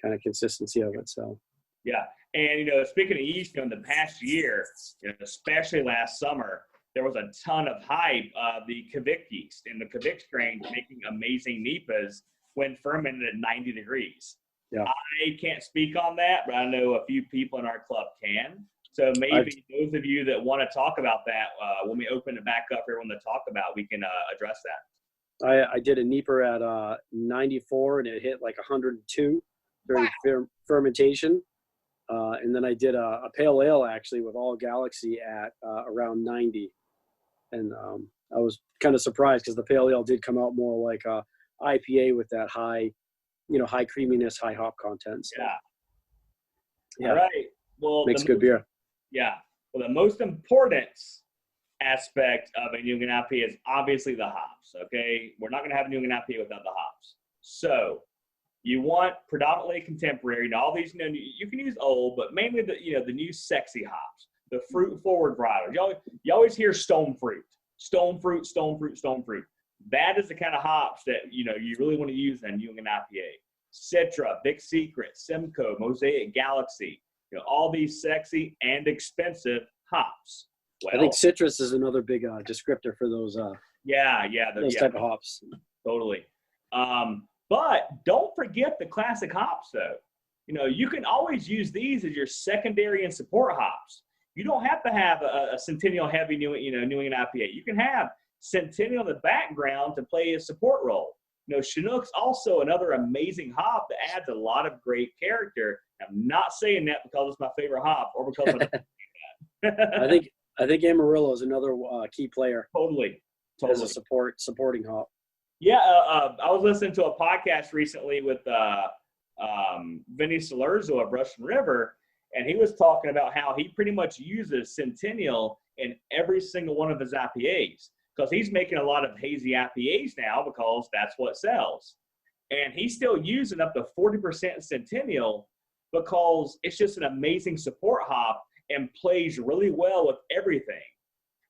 kind of consistency of it. So yeah. And speaking of yeast, in the past year, especially last summer, there was a ton of hype of the Kvik yeast and the Kvik strain making amazing NEPAs when fermented at 90 degrees. Yeah. I can't speak on that, but I know a few people in our club can. So maybe those of you that want to talk about that, when we open it back up for everyone to talk about, we can address that. I did a Nieper at 94, and it hit like 102 during fermentation. And then I did a pale ale actually with All Galaxy at around 90. And I was kind of surprised because the pale ale did come out more like a IPA with that high, high creaminess, high hop content. So, yeah. All right. Well, makes good beer. Yeah. Well, the most important aspect of a New England IPA is obviously the hops. Okay. We're not going to have a New England IPA without the hops. So you want predominantly contemporary. Now, all these, you can use old, but mainly the new sexy hops, the fruit forward varietals. You always hear stone fruit. That is the kind of hops that, you really want to use in a New England IPA. Citra, Big Secret, Simcoe, Mosaic, Galaxy, all these sexy and expensive hops. Well, I think citrus is another big descriptor for those. Those type of hops. Totally. But don't forget the classic hops, though. You can always use these as your secondary and support hops. You don't have to have a Centennial heavy New England IPA. You can have Centennial in the background to play a support role. Chinook's also another amazing hop that adds a lot of great character. I'm not saying that because it's my favorite hop or because I think Amarillo is another key player. Totally. As a supporting hop. Yeah, I was listening to a podcast recently with Vinny Salurzo of Russian River, and he was talking about how he pretty much uses Centennial in every single one of his IPAs because he's making a lot of hazy IPAs now because that's what sells. And he's still using up to 40% Centennial because it's just an amazing support hop and plays really well with everything.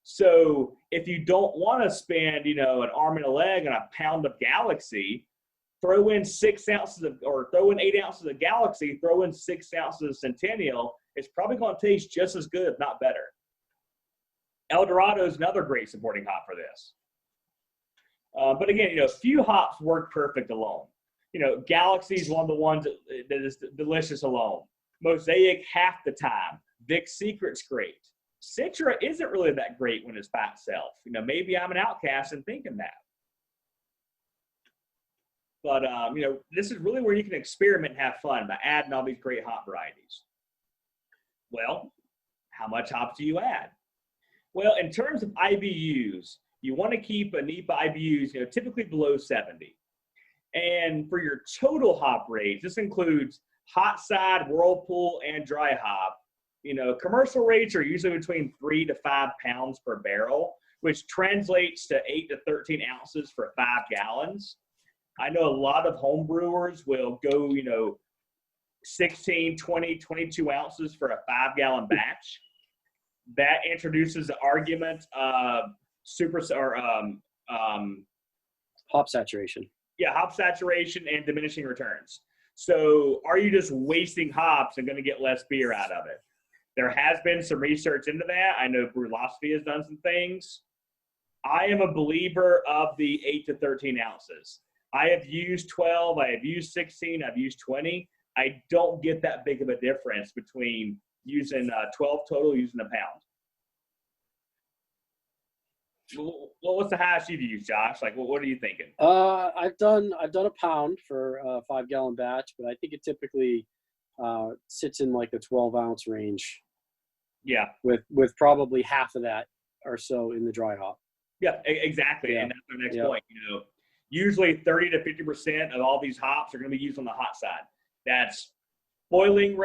So if you don't want to spend, an arm and a leg on a pound of Galaxy, throw in 8 ounces of Galaxy, throw in 6 ounces of Centennial. It's probably going to taste just as good, if not better. El Dorado is another great supporting hop for this. But again, few hops work perfect alone. Galaxy is one of the ones that is delicious alone. Mosaic half the time. Vic Secret's great. Citra isn't really that great when it's by itself. Maybe I'm an outcast in thinking that. But, this is really where you can experiment and have fun by adding all these great hop varieties. Well, how much hops do you add? Well, in terms of IBUs, you want to keep a NEPA IBUs, typically below 70. And for your total hop rates, this includes hot side, whirlpool, and dry hop. Commercial rates are usually between 3 to 5 pounds per barrel, which translates to 8 to 13 ounces for 5 gallons. I know a lot of home brewers will go, 16, 20, 22 ounces for a 5-gallon batch. That introduces the argument of hop saturation. Yeah, hop saturation and diminishing returns. So are you just wasting hops and going to get less beer out of it? There has been some research into that. I know Brewlosophy has done some things. I am a believer of the 8 to 13 ounces. I have used 12. I have used 16. I've used 20. I don't get that big of a difference between using 12 total, using a pound. Well, what's the highest you've used, Josh? Like, what are you thinking? I've done a pound for a 5-gallon batch, but I think it typically sits in like the 12-ounce range. Yeah. With probably half of that or so in the dry hop. Yeah, exactly. Yeah. And that's my next point. Usually 30 to 50% of all these hops are going to be used on the hot side. That's boiling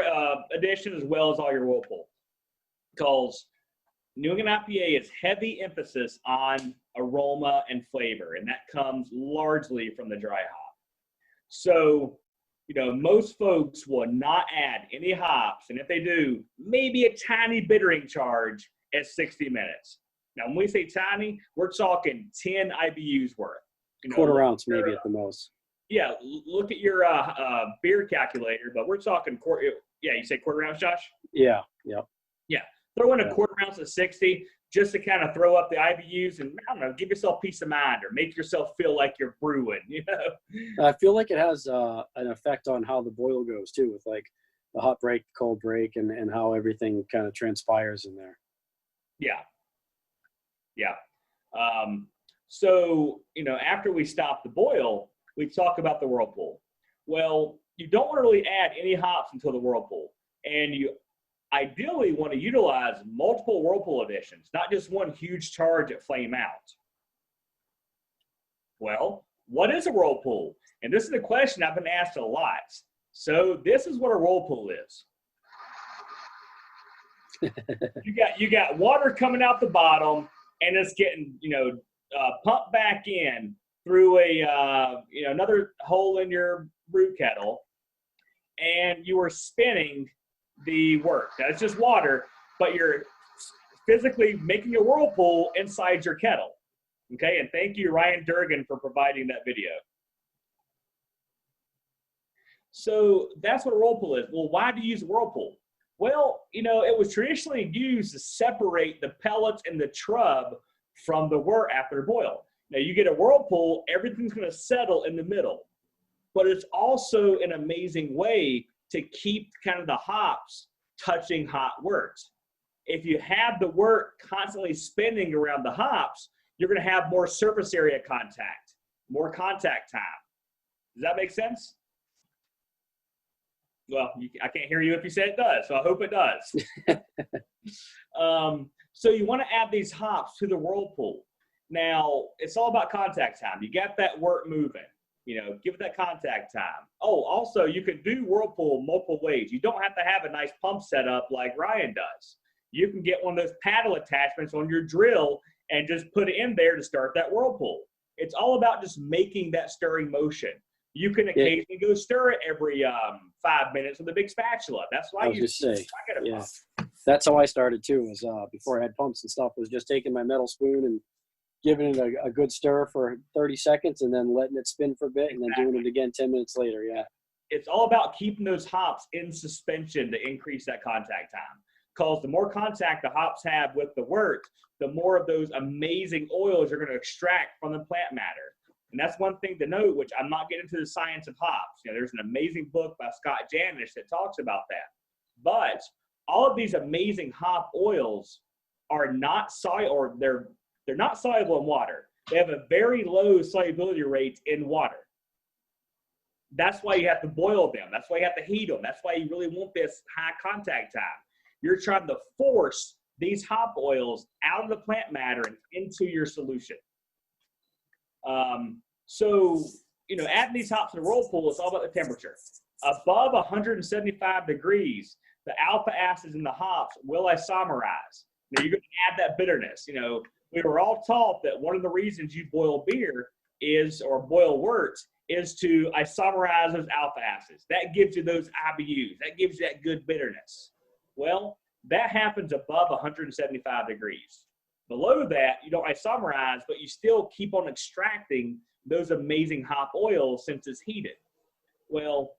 addition as well as all your whirlpool. Because New England IPA is heavy emphasis on aroma and flavor, and that comes largely from the dry hop. So, most folks will not add any hops, and if they do, maybe a tiny bittering charge at 60 minutes. Now, when we say tiny, we're talking 10 IBUs worth. Quarter ounce maybe at the most. Yeah, look at your beer calculator, but we're talking quarter. Yeah, you say quarter ounce, Josh? Yeah. Throw in a quarter ounce of 60 just to kind of throw up the IBUs and, I don't know, give yourself peace of mind or make yourself feel like you're brewing, I feel like it has an effect on how the boil goes too, with like the hot break, cold break, and how everything kind of transpires in there. Yeah. Yeah. So, after we stop the boil, we talk about the whirlpool. Well, you don't want to really add any hops until the whirlpool. And you ideally want to utilize multiple whirlpool additions, not just one huge charge at flame out. Well, what is a whirlpool? And this is a question I've been asked a lot. So this is what a whirlpool is. You got water coming out the bottom, and it's getting pumped back in through another hole in your brew kettle, and you are spinning the wort. Now it's just water, but you're physically making a whirlpool inside your kettle. Okay, and thank you, Ryan Durgan, for providing that video. So that's what a whirlpool is. Well, why do you use a whirlpool? Well, it was traditionally used to separate the pellets and the trub from the wort after boil. Now, you get a whirlpool, everything's going to settle in the middle. But it's also an amazing way to keep kind of the hops touching hot wort. If you have the wort constantly spinning around the hops, you're going to have more surface area contact, more contact time. Does that make sense? Well, I can't hear you if you say it does, so I hope it does. So you want to add these hops to the whirlpool. Now, it's all about contact time. You got that wort moving. Give it that contact time. Oh, also, you can do whirlpool multiple ways. You don't have to have a nice pump setup like Ryan does. You can get one of those paddle attachments on your drill and just put it in there to start that whirlpool. It's all about just making that stirring motion. You can occasionally go stir it every 5 minutes with a big spatula. That's why That's how I started too. Was before I had pumps and stuff, was just taking my metal spoon and giving it a good stir for 30 seconds and then letting it spin for a bit and then doing it again 10 minutes later. Yeah. It's all about keeping those hops in suspension to increase that contact time. Because the more contact the hops have with the wort, the more of those amazing oils you're going to extract from the plant matter. And that's one thing to note, which I'm not getting into the science of hops. There's an amazing book by Scott Janish that talks about that. But all of these amazing hop oils are not soluble, or they're not soluble in water. They have a very low solubility rate in water. That's why you have to boil them. That's why you have to heat them. That's why you really want this high contact time. You're trying to force these hop oils out of the plant matter and into your solution. Adding these hops to the whirlpool is all about the temperature. Above 175 degrees, the alpha acids in the hops will isomerize. Now, you're going to add that bitterness. We were all taught that one of the reasons you boil beer or boil wort is to isomerize those alpha acids. That gives you those IBUs. That gives you that good bitterness. Well, that happens above 175 degrees. Below that, you don't isomerize, but you still keep on extracting those amazing hop oils since it's heated. Well,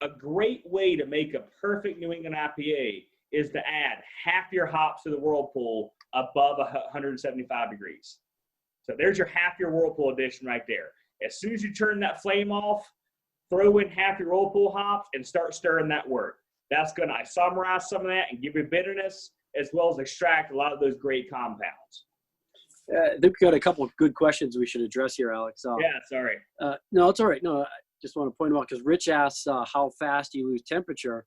a great way to make a perfect New England IPA is to add half your hops to the whirlpool above 175 degrees. So there's your half your whirlpool addition right there. As soon as you turn that flame off, throw in half your whirlpool hops and start stirring that wort. That's going to isomerize some of that and give you bitterness, as well as extract a lot of those great compounds. I think we got a couple of good questions we should address here, Alex. Yeah, sorry. No, it's all right. No, I just want to point out, because Rich asks how fast you lose temperature.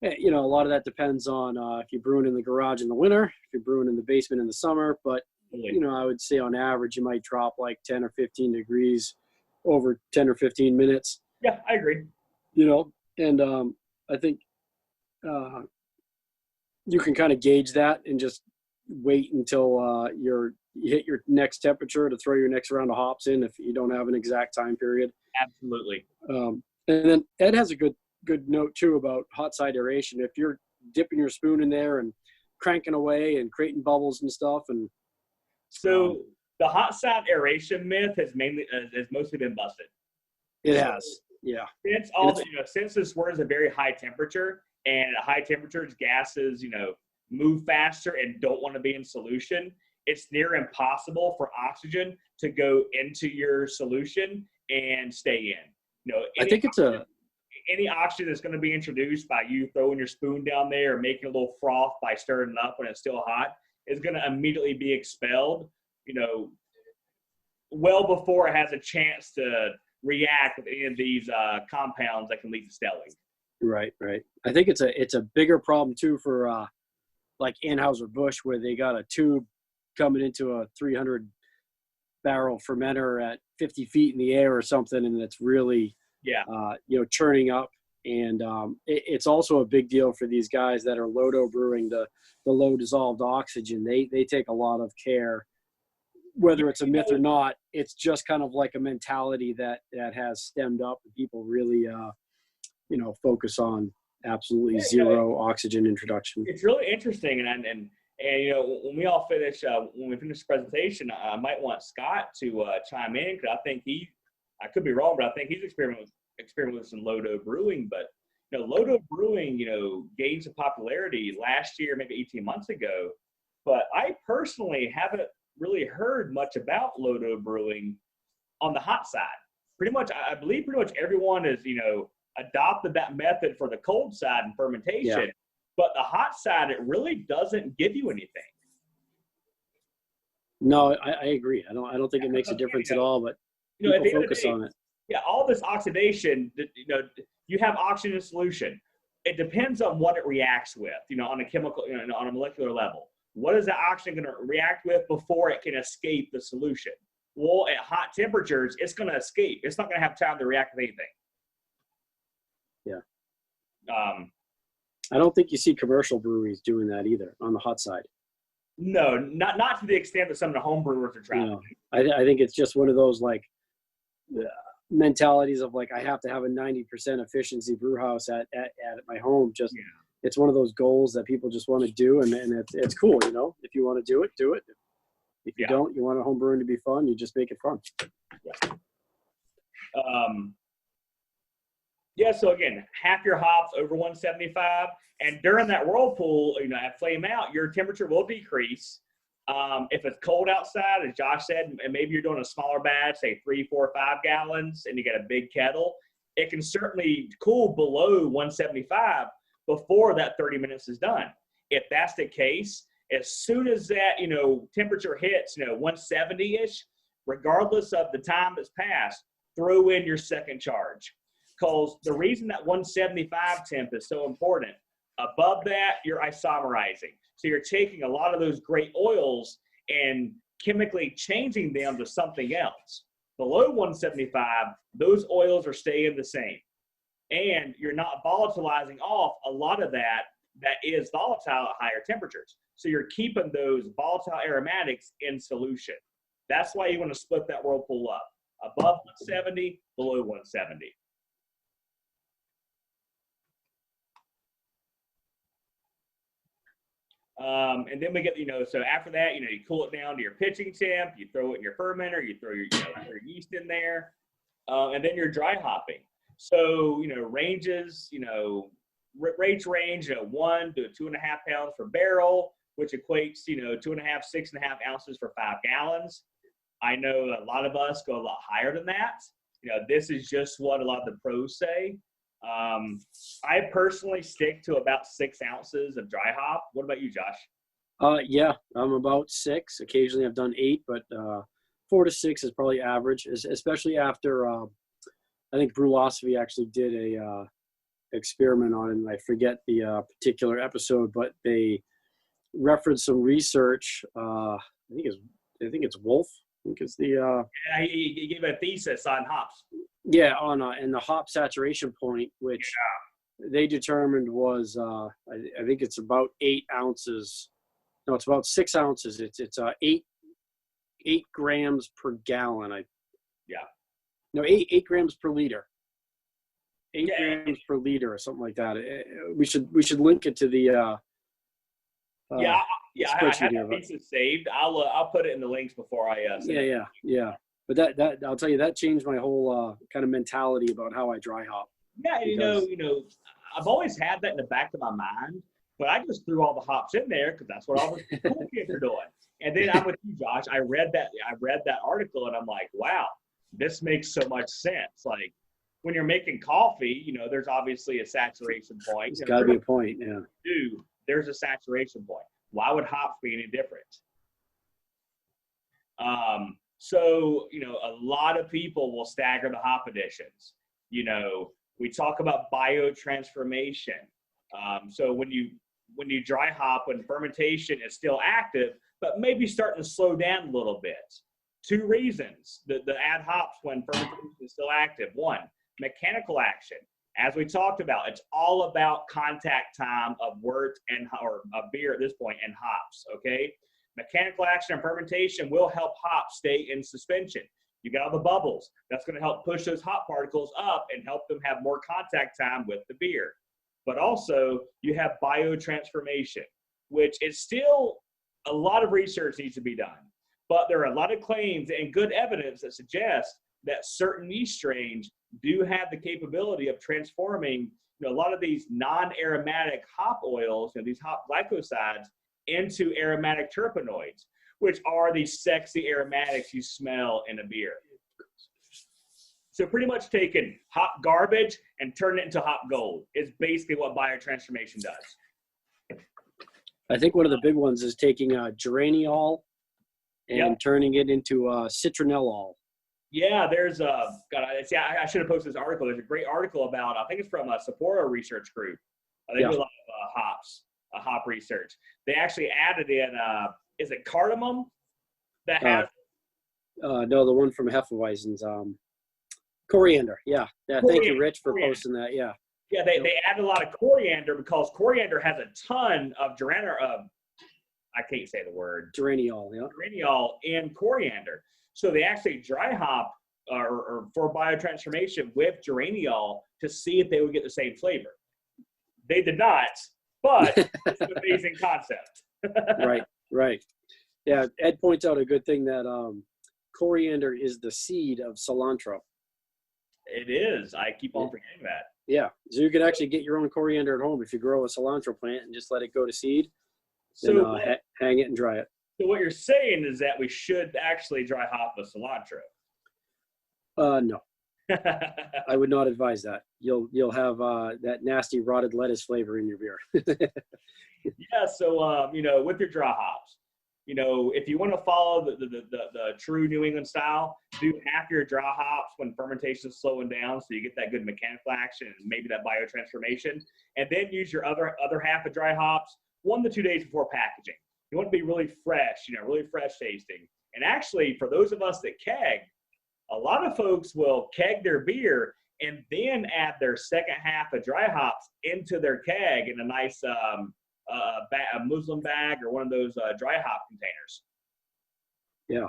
A lot of that depends on if you're brewing in the garage in the winter, if you're brewing in the basement in the summer. But, I would say on average, you might drop like 10 or 15 degrees over 10 or 15 minutes. Yeah, I agree. And I think you can kind of gauge that and just wait until you hit your next temperature to throw your next round of hops in if you don't have an exact time period. Absolutely. And then Ed has a good note too about hot side aeration. If you're dipping your spoon in there and cranking away and creating bubbles and stuff, and so the hot side aeration myth has mostly been busted. It has, yeah. Since this wort is a very high temperature, and at high temperatures, gases, move faster and don't want to be in solution, it's near impossible for oxygen to go into your solution and stay in. I think it's any oxygen that's going to be introduced by you throwing your spoon down there or making a little froth by stirring it up when it's still hot is going to immediately be expelled, well before it has a chance to react with any of these compounds that can lead to stelling. Right. I think it's a bigger problem too for like Anheuser-Busch, where they got a tube coming into a 300 barrel fermenter at 50 feet in the air or something, and it's really churning up. And it's also a big deal for these guys that are Lodo brewing the low dissolved oxygen. They take a lot of care, whether it's a myth or not. It's just kind of like a mentality that has stemmed up, and people really focus on absolutely zero oxygen introduction. It's really interesting, and when we all finish, when we finish the presentation, I might want Scott to chime in, because I think I could be wrong, but I think he's experimenting with some Lodo brewing. But Lodo brewing, gained some popularity last year, maybe 18 months ago. But I personally haven't really heard much about Lodo brewing on the hot side. I believe pretty much everyone is adopted that method for the cold side and fermentation. Yeah. But the hot side, it really doesn't give you anything. No, I agree. I don't think it makes a difference at all, but people focus on it. Yeah, all this oxidation, you have oxygen in solution. It depends on what it reacts with, on a chemical, on a molecular level. What is the oxygen going to react with before it can escape the solution? Well, at hot temperatures, it's going to escape. It's not going to have time to react with anything. Yeah. I don't think you see commercial breweries doing that either on the hot side. No, not to the extent that some of the home brewers are trying. I think it's just one of those mentalities of I have to have a 90% efficiency brew house at my home. It's one of those goals that people just want to do, and it's cool. If you want to do it, do it. If you don't, you want a home brewing to be fun, you just make it fun. So again, half your hops over 175, and during that whirlpool, at flame out, your temperature will decrease. If it's cold outside, as Josh said, and maybe you're doing a smaller batch, say 3, 4, 5 gallons, and you got a big kettle, it can certainly cool below 175 before that 30 minutes is done. If that's the case, as soon as that, temperature hits, 170-ish, regardless of the time that's passed, throw in your second charge. Because the reason that 175 temp is so important, above that, you're isomerizing. So you're taking a lot of those great oils and chemically changing them to something else. Below 175, those oils are staying the same. And you're not volatilizing off a lot of that is volatile at higher temperatures. So you're keeping those volatile aromatics in solution. That's why you want to split that whirlpool up. Above 170, below 170. And then we get, so after that, you cool it down to your pitching temp, you throw it in your fermenter, you throw your, your yeast in there, and then you're dry hopping. So, ranges, rates range, 1 to 2.5 pounds per barrel, which equates, 2.5, 6.5 ounces for 5 gallons. I know a lot of us go a lot higher than that. This is just what a lot of the pros say. I personally stick to about 6 ounces of dry hop. What about you, Josh? Yeah, I'm about 6. Occasionally I've done 8, but 4 to 6 is probably average, especially after I think Brewlosophy actually did a experiment on it, and I forget the particular episode, but they referenced some research. I think it's Wolf. I think it's the he gave a thesis on hops. Yeah, on and the hop saturation point, which they determined was I think it's about 8 ounces. No, it's about 6 ounces. It's 8 grams per gallon. No, 8 grams per liter. 8 grams per liter or something like that. We should link it to the I have that thesis saved. I'll put it in the links before I send it. Yeah. But that I'll tell you, that changed my whole kind of mentality about how I dry hop. Yeah, I've always had that in the back of my mind, but I just threw all the hops in there because that's what all the cool kids are doing. And then I'm with you, Josh. I read that article and I'm like, wow, this makes so much sense. when you're making coffee, there's obviously a saturation point. It's got to be a point, yeah. There's a saturation point. Why would hops be any different? So, a lot of people will stagger the hop additions. We talk about biotransformation. So when you dry hop, when fermentation is still active, but maybe starting to slow down a little bit. 2 reasons the add hops when fermentation is still active. 1, mechanical action. As we talked about, it's all about contact time of wort or beer at this point and hops, okay? Mechanical action and fermentation will help hops stay in suspension. You got all the bubbles. That's going to help push those hop particles up and help them have more contact time with the beer. But also, you have biotransformation, which is still a lot of research needs to be done. But there are a lot of claims and good evidence that suggest that certain yeast strains do have the capability of transforming a lot of these non-aromatic hop oils, these hop glycosides, into aromatic terpenoids, which are these sexy aromatics you smell in a beer. So pretty much taking hop garbage and turning it into hop gold is basically what biotransformation does. I think one of the big ones is taking geraniol and turning it into citronellol. Yeah, there's I should have posted this article. There's a great article about, I think it's from a Sapporo research group. They do a lot of hop research. They actually added in, is it cardamom that has? No, the one from Hefeweizen's, coriander. Yeah. Thank you, Rich, for posting that. Yeah. Yeah, they added a lot of coriander because coriander has a ton of I can't say the word. Geraniol, yeah. Geraniol and coriander. So they actually dry hop or for biotransformation with geraniol to see if they would get the same flavor. They did not, but it's an amazing concept. Right. Yeah, Ed points out a good thing that coriander is the seed of cilantro. It is. I keep on forgetting that. Yeah, so you can actually get your own coriander at home if you grow a cilantro plant and just let it go to seed. So hang it and dry it. So what you're saying is that we should actually dry hop with cilantro. No, I would not advise that. You'll have that nasty rotted lettuce flavor in your beer. Yeah. So with your dry hops, if you want to follow the true New England style, do half your dry hops when fermentation is slowing down, so you get that good mechanical action and maybe that biotransformation, and then use your other half of dry hops 1 to 2 days before packaging. You want to be really fresh, really fresh tasting. And actually, for those of us that keg, a lot of folks will keg their beer and then add their second half of dry hops into their keg in a nice a Muslim bag or one of those dry hop containers. Yeah,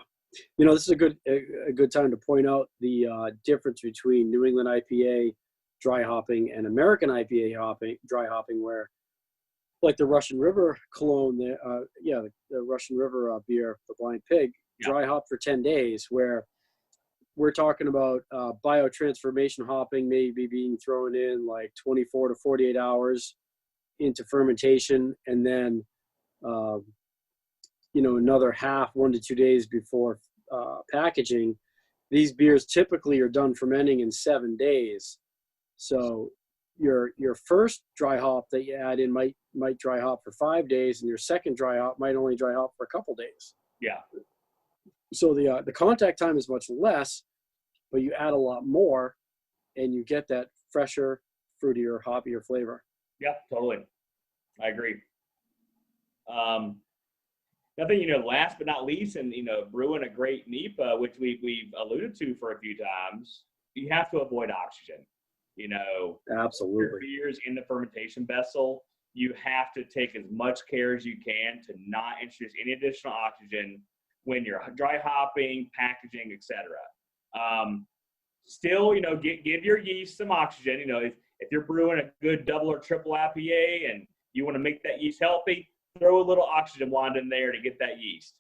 this is a good time to point out the difference between New England IPA dry hopping and American IPA dry hopping, where like the Russian River Cologne, the Russian River beer, the Blind Pig, dry hop for 10 days, where we're talking about biotransformation hopping maybe being thrown in like 24 to 48 hours into fermentation, and then another half 1 to 2 days before packaging. These beers typically are done fermenting in 7 days. So your first dry hop that you add in might dry hop for 5 days, and your second dry hop might only dry hop for a couple days. Yeah. So the contact time is much less, but you add a lot more, and you get that fresher, fruitier, hoppier flavor. Yeah, totally. I agree. Nothing, last but not least, and brewing a great NEPA, which we've alluded to for a few times, you have to avoid oxygen. Absolutely. Your beers in the fermentation vessel, you have to take as much care as you can to not introduce any additional oxygen when you're dry hopping, packaging, etc. Still, give your yeast some oxygen. If you're brewing a good double or triple IPA and you want to make that yeast healthy, throw a little oxygen wand in there to get that yeast.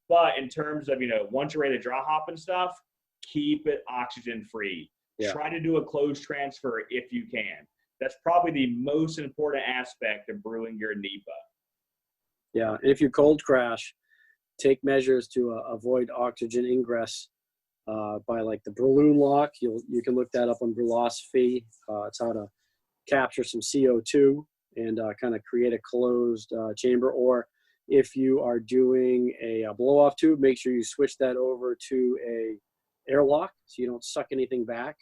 But in terms of, once you're ready to dry hop and stuff, keep it oxygen free. Yeah. Try to do a closed transfer if you can. That's probably the most important aspect of brewing your NEPA. Yeah, if you cold crash, take measures to avoid oxygen ingress by like the balloon lock. You can look that up on Brewlosophy. It's how to capture some CO2 and kind of create a closed chamber. Or if you are doing a blow-off tube, make sure you switch that over to a airlock so you don't suck anything back,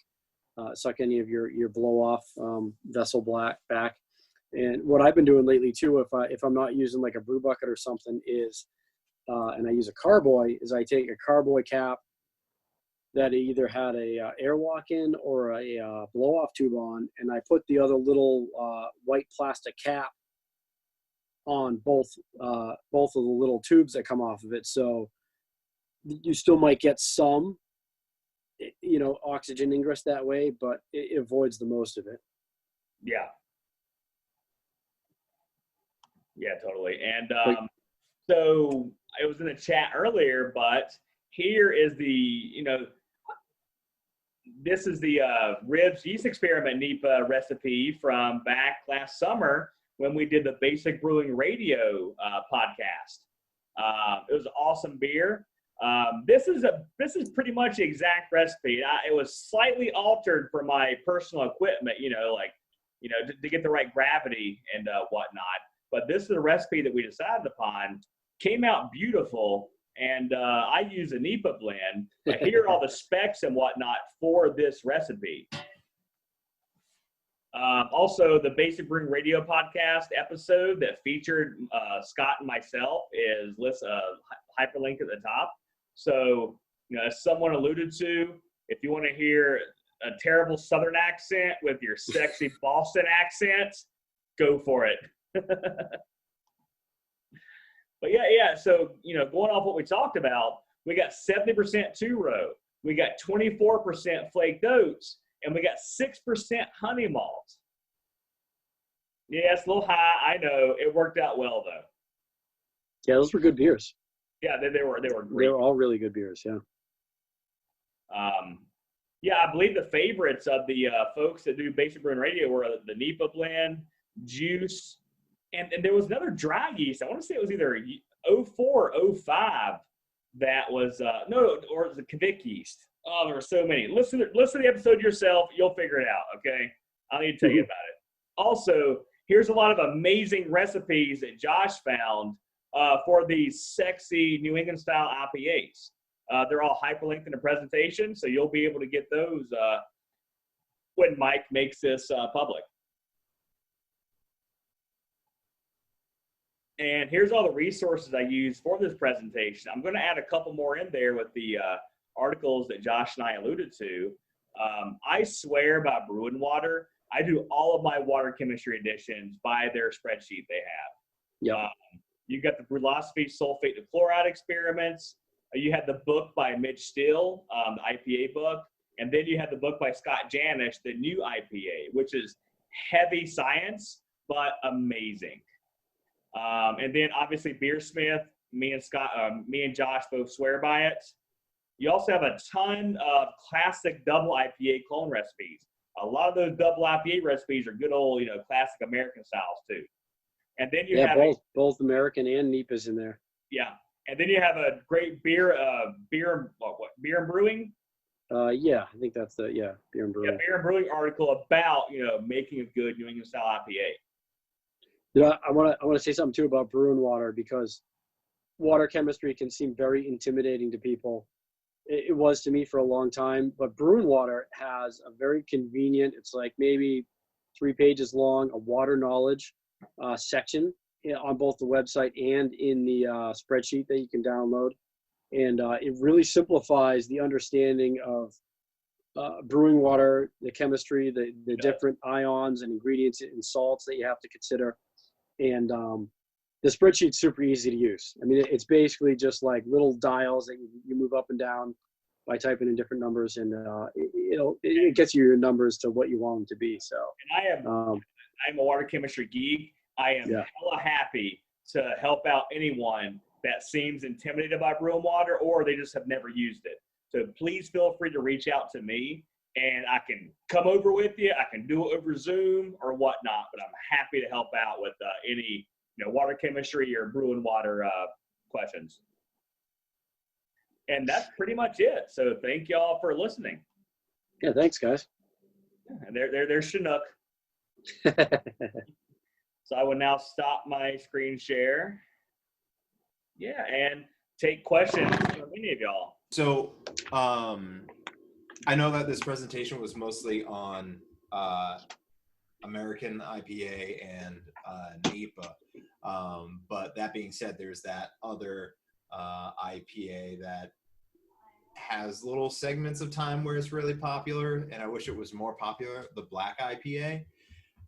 suck any of your blow-off vessel back. And what I've been doing lately too, if I'm not using like a brew bucket or something, is and I use a carboy, is I take a carboy cap that either had a airlock in or a blow-off tube on, and I put the other little white plastic cap on both of the little tubes that come off of it. So you still might get some, oxygen ingress that way, but it avoids the most of it. Yeah. Yeah, totally. And so it was in the chat earlier, but here is this is the ribs yeast experiment NEPA recipe from back last summer when we did the Basic Brewing Radio podcast. It was an awesome beer. This is pretty much the exact recipe. It was slightly altered for my personal equipment, to get the right gravity and whatnot. But this is the recipe that we decided upon. Came out beautiful, and I use a NEPA blend. But here are all the specs and whatnot for this recipe. Also, the Basic Brewing Radio podcast episode that featured Scott and myself is hyperlinked at the top. So, as someone alluded to, if you want to hear a terrible Southern accent with your sexy Boston accent, go for it. But yeah. So, going off what we talked about, we got 70% two-row, we got 24% flaked oats, and we got 6% honey malt. Yeah, it's a little high. I know. It worked out well, though. Yeah, those were good beers. Yeah, they were great. They were all really good beers, yeah. Yeah, I believe the favorites of the folks that do Basic Brewing Radio were the NEPA blend, juice, and there was another dry yeast. I want to say it was either 04 or 05 that was, or it was a Kavik yeast. Oh, there were so many. Listen to the episode yourself. You'll figure it out, okay? I don't need to tell you about it. Also, here's a lot of amazing recipes that Josh found for these sexy New England style IPAs. They're all hyperlinked in the presentation, so you'll be able to get those when Mike makes this public. And here's all the resources I use for this presentation. I'm going to add a couple more in there with the articles that Josh and I alluded to. I swear by Brew Water. I do all of my water chemistry editions by their spreadsheet they have. Yeah. You got the Brewlosophy sulfate to chloride experiments. You had the book by Mitch Steele, the IPA book. And then you had the book by Scott Janish, the new IPA, which is heavy science, but amazing. And then obviously Beersmith, me and Josh both swear by it. You also have a ton of classic double IPA clone recipes. A lot of those double IPA recipes are good old, classic American styles too. And then you have both American and NEPAs in there. Yeah, and then you have a great beer and brewing. Yeah, I think that's beer and brewing. Yeah, beer and brewing article about making a good New England style IPA. Yeah, I want to say something too about Brew and Water, because water chemistry can seem very intimidating to people. It was to me for a long time, but Brew and Water has a very convenient, it's like maybe 3 pages long, a water knowledge section on both the website and in the spreadsheet that you can download. And it really simplifies the understanding of brewing water, the chemistry, the different ions and ingredients and salts that you have to consider. And the spreadsheet's super easy to use. I mean, it's basically just like little dials that you move up and down by typing in different numbers, and it gets you your numbers to what you want them to be. So, and I'm a water chemistry geek. I am hella happy to help out anyone that seems intimidated by Brew and Water, or they just have never used it. So please feel free to reach out to me, and I can come over with you. I can do it over Zoom or whatnot, but I'm happy to help out with any water chemistry or Brew and Water questions. And that's pretty much it. So thank y'all for listening. Yeah, thanks, guys. And there's Chinook. So I will now stop my screen share. Yeah, and take questions from any of y'all. So I know that this presentation was mostly on American IPA and NEPA. But that being said, there's that other IPA that has little segments of time where it's really popular, and I wish it was more popular, the black IPA.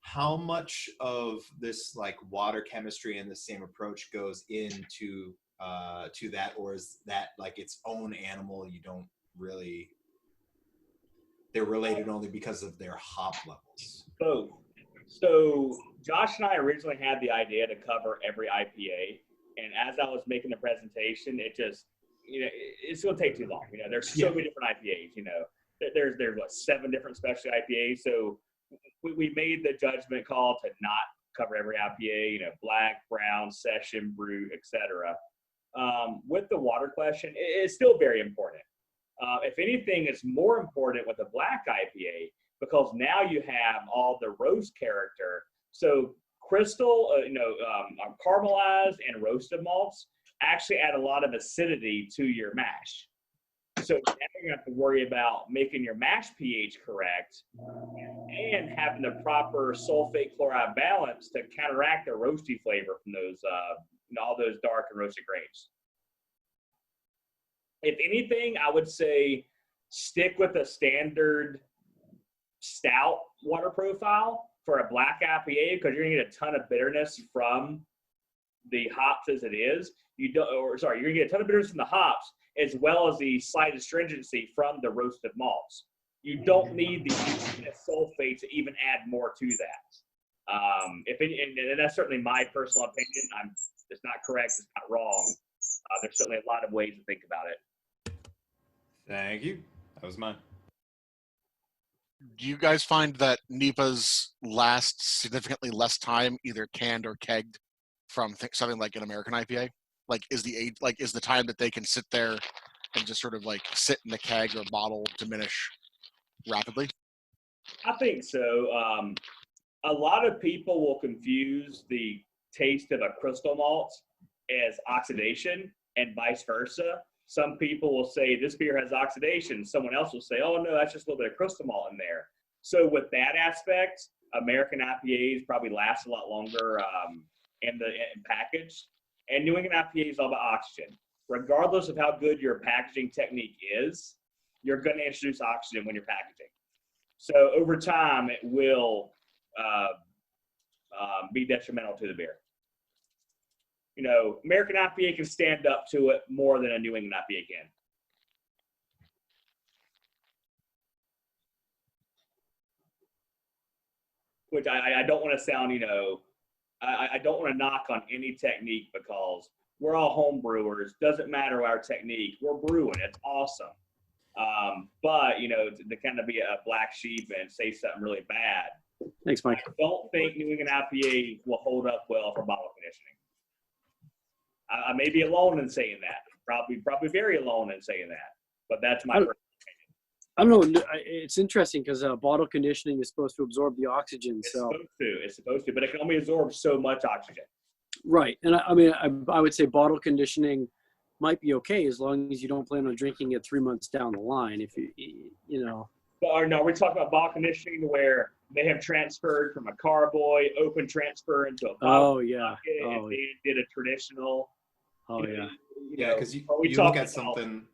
How much of this like water chemistry and the same approach goes into to that, or is that like its own animal? You don't really, they're related only because of their hop levels. Both. So Josh and I originally had the idea to cover every IPA, and as I was making the presentation, it just, it's going to take too long. There's so many different IPAs. There's what, 7 different specialty IPAs. So we made the judgment call to not cover every IPA. Black, brown, session, brew, etc. With the water question, it's still very important. If anything, it's more important with a black IPA because now you have all the roast character. So crystal, caramelized and roasted malts actually add a lot of acidity to your mash. So now you have to worry about making your mash pH correct and having the proper sulfate chloride balance to counteract the roasty flavor from those all those dark and roasted grapes. If anything, I would say stick with a standard stout water profile for a black IPA because you're gonna get a ton of bitterness from the hops as it is. You're gonna get a ton of bitterness from the hops as well as the slight astringency from the roasted malts. You don't need the sulfate to even add more to that. And that's certainly my personal opinion. It's not correct, it's not wrong. There's certainly a lot of ways to think about it. Thank you. That was mine. Do you guys find that NEPAs last significantly less time, either canned or kegged, from something like an American IPA? Like, is the time that they can sit there and just sort of like sit in the keg or bottle diminish rapidly? I think so. A lot of people will confuse the taste of a crystal malt as oxidation and vice versa. Some people will say this beer has oxidation. Someone else will say, oh no, that's just a little bit of crystal malt in there. So with that aspect, American IPAs probably last a lot longer in package. And New England IPA is all about oxygen. Regardless of how good your packaging technique is, you're going to introduce oxygen when you're packaging. So over time, it will be detrimental to the beer. American IPA can stand up to it more than a New England IPA can. Which I don't want to sound, I don't want to knock on any technique because we're all home brewers. Doesn't matter our technique. We're brewing. It's awesome. But, to kind of be a black sheep and say something really bad. Thanks, Mike. I don't think New England IPA will hold up well for bottle conditioning. I may be alone in saying that. Probably very alone in saying that. But that's my personal opinion. I don't know. It's interesting because bottle conditioning is supposed to absorb the oxygen. It's supposed to, but it can only absorb so much oxygen. Right. And I would say bottle conditioning might be okay as long as you don't plan on drinking it 3 months down the line. If you know. Or no, we're talking about bottle conditioning where they have transferred from a carboy, open transfer into a bottle. Oh, yeah. And they did a traditional. Oh, yeah. Yeah, because you look at something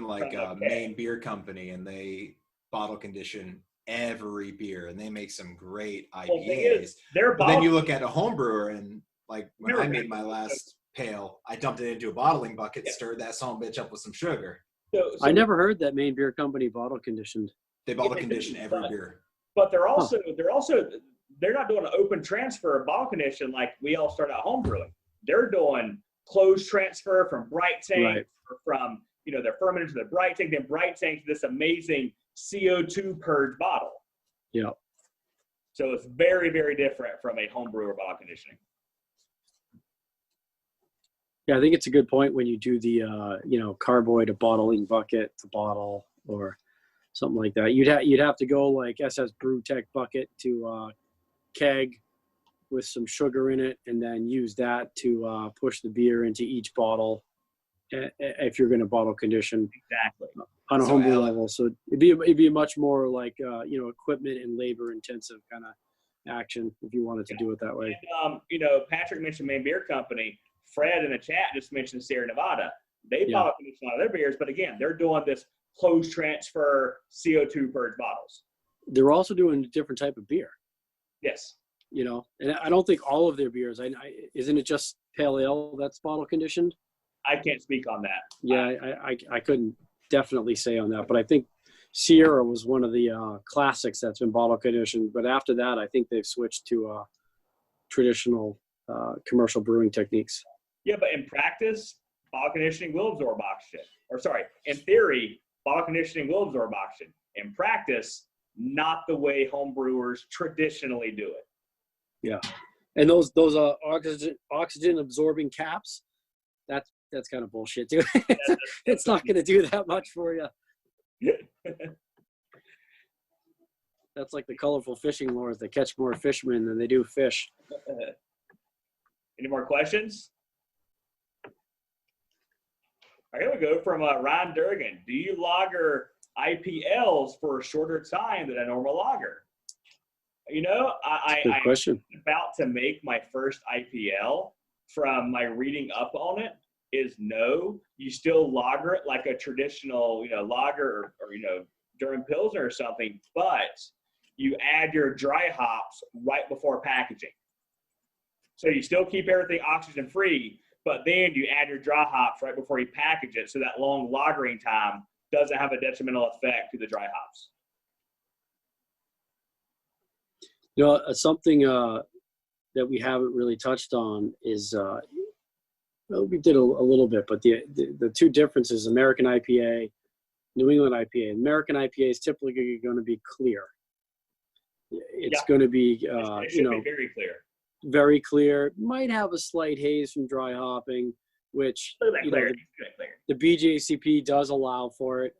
like Maine Beer Company, and they bottle condition every beer, and they make some great IPAs. But then you look at a home brewer, and like when I made my last pail, I dumped it into a bottling bucket, stirred that son of a bitch up with some sugar. So I never heard that Maine Beer Company bottle conditioned. They bottle condition every beer. But they're not doing an open transfer of bottle condition like we all start out home brewing. They're doing closed transfer from bright tank or from their fermenter to the bright tank, then bright tank to this amazing CO2 purge bottle. Yeah. So it's very, very different from a home brewer bottle conditioning. Yeah, I think it's a good point when you do the carboy to bottling bucket to bottle or something like that. You'd have to go like SS Brew Tech bucket to keg with some sugar in it, and then use that to push the beer into each bottle if you're going to bottle condition Exactly. on a So, homebrew Alec- level. So it'd be much more like equipment and labor intensive kind of action if you wanted to do it that way. And, Patrick mentioned Maine Beer Company. Fred in the chat just mentioned Sierra Nevada. They Yeah. bottle condition a lot of their beers, but again, they're doing this closed transfer CO2 purge bottles. They're also doing a different type of beer, Yes. and I don't think all of their beers. Isn't it just pale ale that's bottle conditioned? I can't speak on that. Yeah, I couldn't definitely say on that, but I think Sierra was one of the classics that's been bottle conditioned. But after that, I think they've switched to traditional commercial brewing techniques. Yeah, but in practice, bottle conditioning will absorb oxygen. Or sorry, in theory, bottle conditioning will absorb oxygen. In practice, not the way home brewers traditionally do it. Yeah, and those oxygen absorbing caps, that's kind of bullshit too. It's not going to do that much for you. That's like the colorful fishing lures that catch more fishermen than they do fish. Any more questions? All right, here we go from Ron Durgan. Do you lager IPLs for a shorter time than a normal lager? Good I'm question. about to make my first IPL. From my reading up on it is no. You still lager it like a traditional, lager or Durham Pilsner or something, but you add your dry hops right before packaging. So you still keep everything oxygen free, but then you add your dry hops right before you package it, so that long lagering time doesn't have a detrimental effect to the dry hops. Something that we haven't really touched on is we did a little bit, but the two differences: American IPA, New England IPA. American IPA is typically going to be clear. It's going to be It should be very clear. Very clear. Might have a slight haze from dry hopping, which Look at that clarity. the BJCP does allow for it.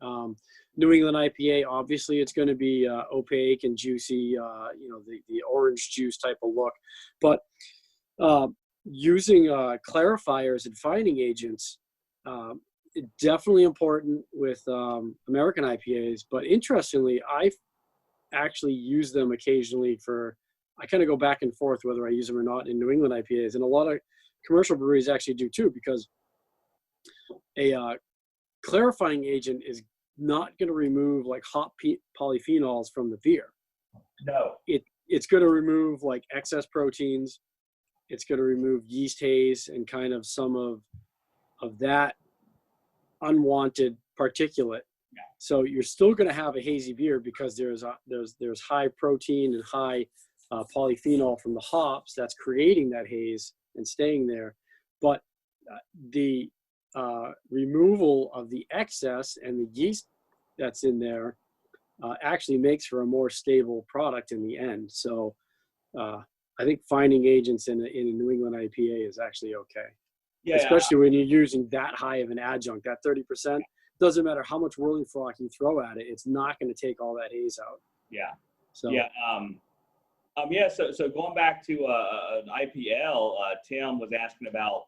New England IPA, obviously, it's going to be opaque and juicy, the orange juice type of look. But using clarifiers and fining agents, definitely important with American IPAs. But interestingly, I actually use them occasionally I kind of go back and forth whether I use them or not in New England IPAs. And a lot of commercial breweries actually do too, because a clarifying agent is not going to remove like hop polyphenols from the beer. No. It's going to remove like excess proteins. It's going to remove yeast haze and kind of some of that unwanted particulate. Yeah. So you're still going to have a hazy beer because there's high protein and high polyphenol from the hops that's creating that haze and staying there. But the removal of the excess and the yeast that's in there actually makes for a more stable product in the end. So I think finding agents in a New England IPA is actually okay. Yeah, especially when you're using that high of an adjunct. That 30%, doesn't matter how much whirling froth you throw at it, it's not going to take all that haze out. Yeah. So yeah. So going back to an IPL, Tim was asking about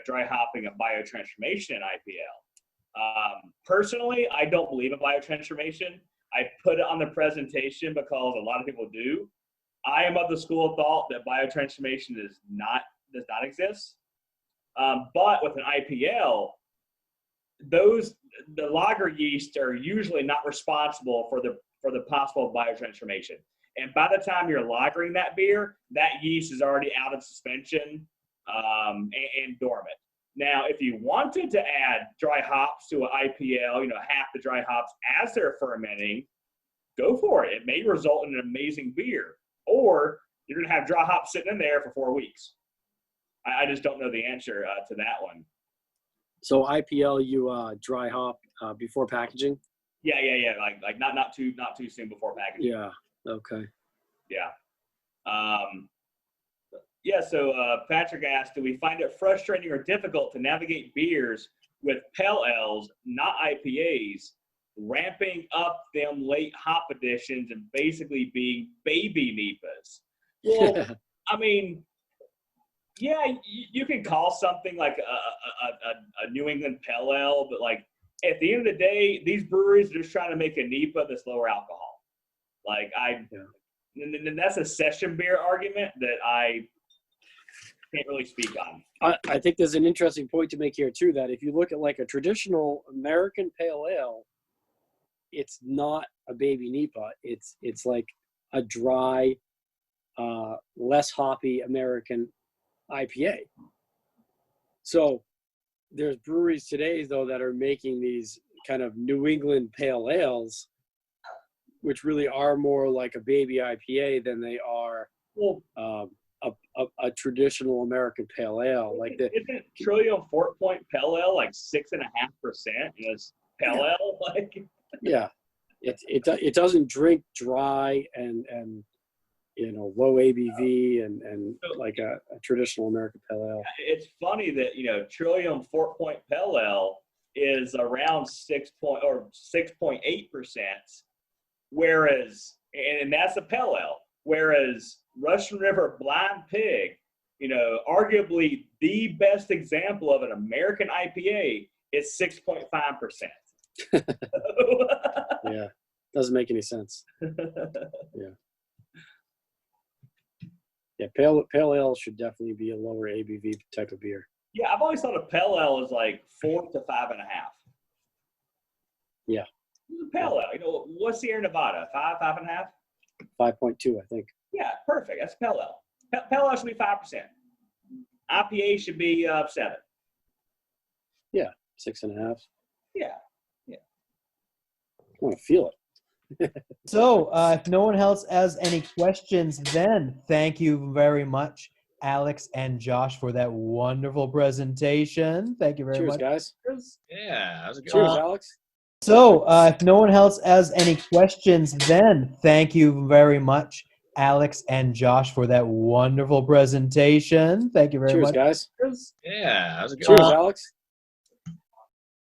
dry hopping and biotransformation in IPL. Personally, I don't believe in biotransformation. I put it on the presentation because a lot of people do. I am of the school of thought that biotransformation does not exist. But with an IPL, the lager yeast are usually not responsible for the possible biotransformation. And by the time you're lagering that beer, that yeast is already out of suspension and dormant. Now, if you wanted to add dry hops to an IPL, half the dry hops as they're fermenting, go for it. It may result in an amazing beer. Or you're going to have dry hops sitting in there for 4 weeks. I just don't know the answer to that one. So IPL, you dry hop before packaging? Yeah. Like not too soon before packaging. Yeah. Okay. Yeah. Yeah, so Patrick asked, do we find it frustrating or difficult to navigate beers with pale ales, not IPAs, ramping up them late hop additions and basically being baby NEPAs? Well, I mean, yeah, you can call something like a New England pale ale, but like at the end of the day, these breweries are just trying to make a NEPA that's lower alcohol. Like and that's a session beer argument that I can't really speak on. I think there's an interesting point to make here too, that if you look at like a traditional American pale ale, it's not a baby NEPA. It's like a dry, less hoppy American IPA. So there's breweries today though that are making these kind of New England pale ales, which really are more like a baby IPA than they are a traditional American pale ale. Like isn't Trillium Fort Point pale ale like 6.5%? Is pale ale like? Yeah, it doesn't drink dry and low ABV and like a traditional American pale ale. It's funny that Trillium Fort Point pale ale is around 6.8%, whereas and that's a pale ale. Whereas Russian River Blind Pig, arguably the best example of an American IPA, is 6.5%. Yeah, doesn't make any sense. Yeah. Yeah, pale ale should definitely be a lower ABV type of beer. Yeah, I've always thought a pale ale is like 4 to 5.5. Yeah. Pale ale, what's Sierra Nevada? 5.5? 5.2, I think. Yeah, perfect. That's pale ale. Pale ale should be 5%. IPA should be 7. Yeah, 6.5. Yeah. I want to feel it. So, if no one else has any questions, then thank you very much, Alex and Josh, for that wonderful presentation. Thank you very much. Cheers, guys. Yeah, that was a good Cheers, one. Alex. So, if no one else has any questions, then thank you very much, Alex and Josh, for that wonderful presentation. Thank you very Cheers, much. guys. Yeah, that was a good Cheers, one. Alex.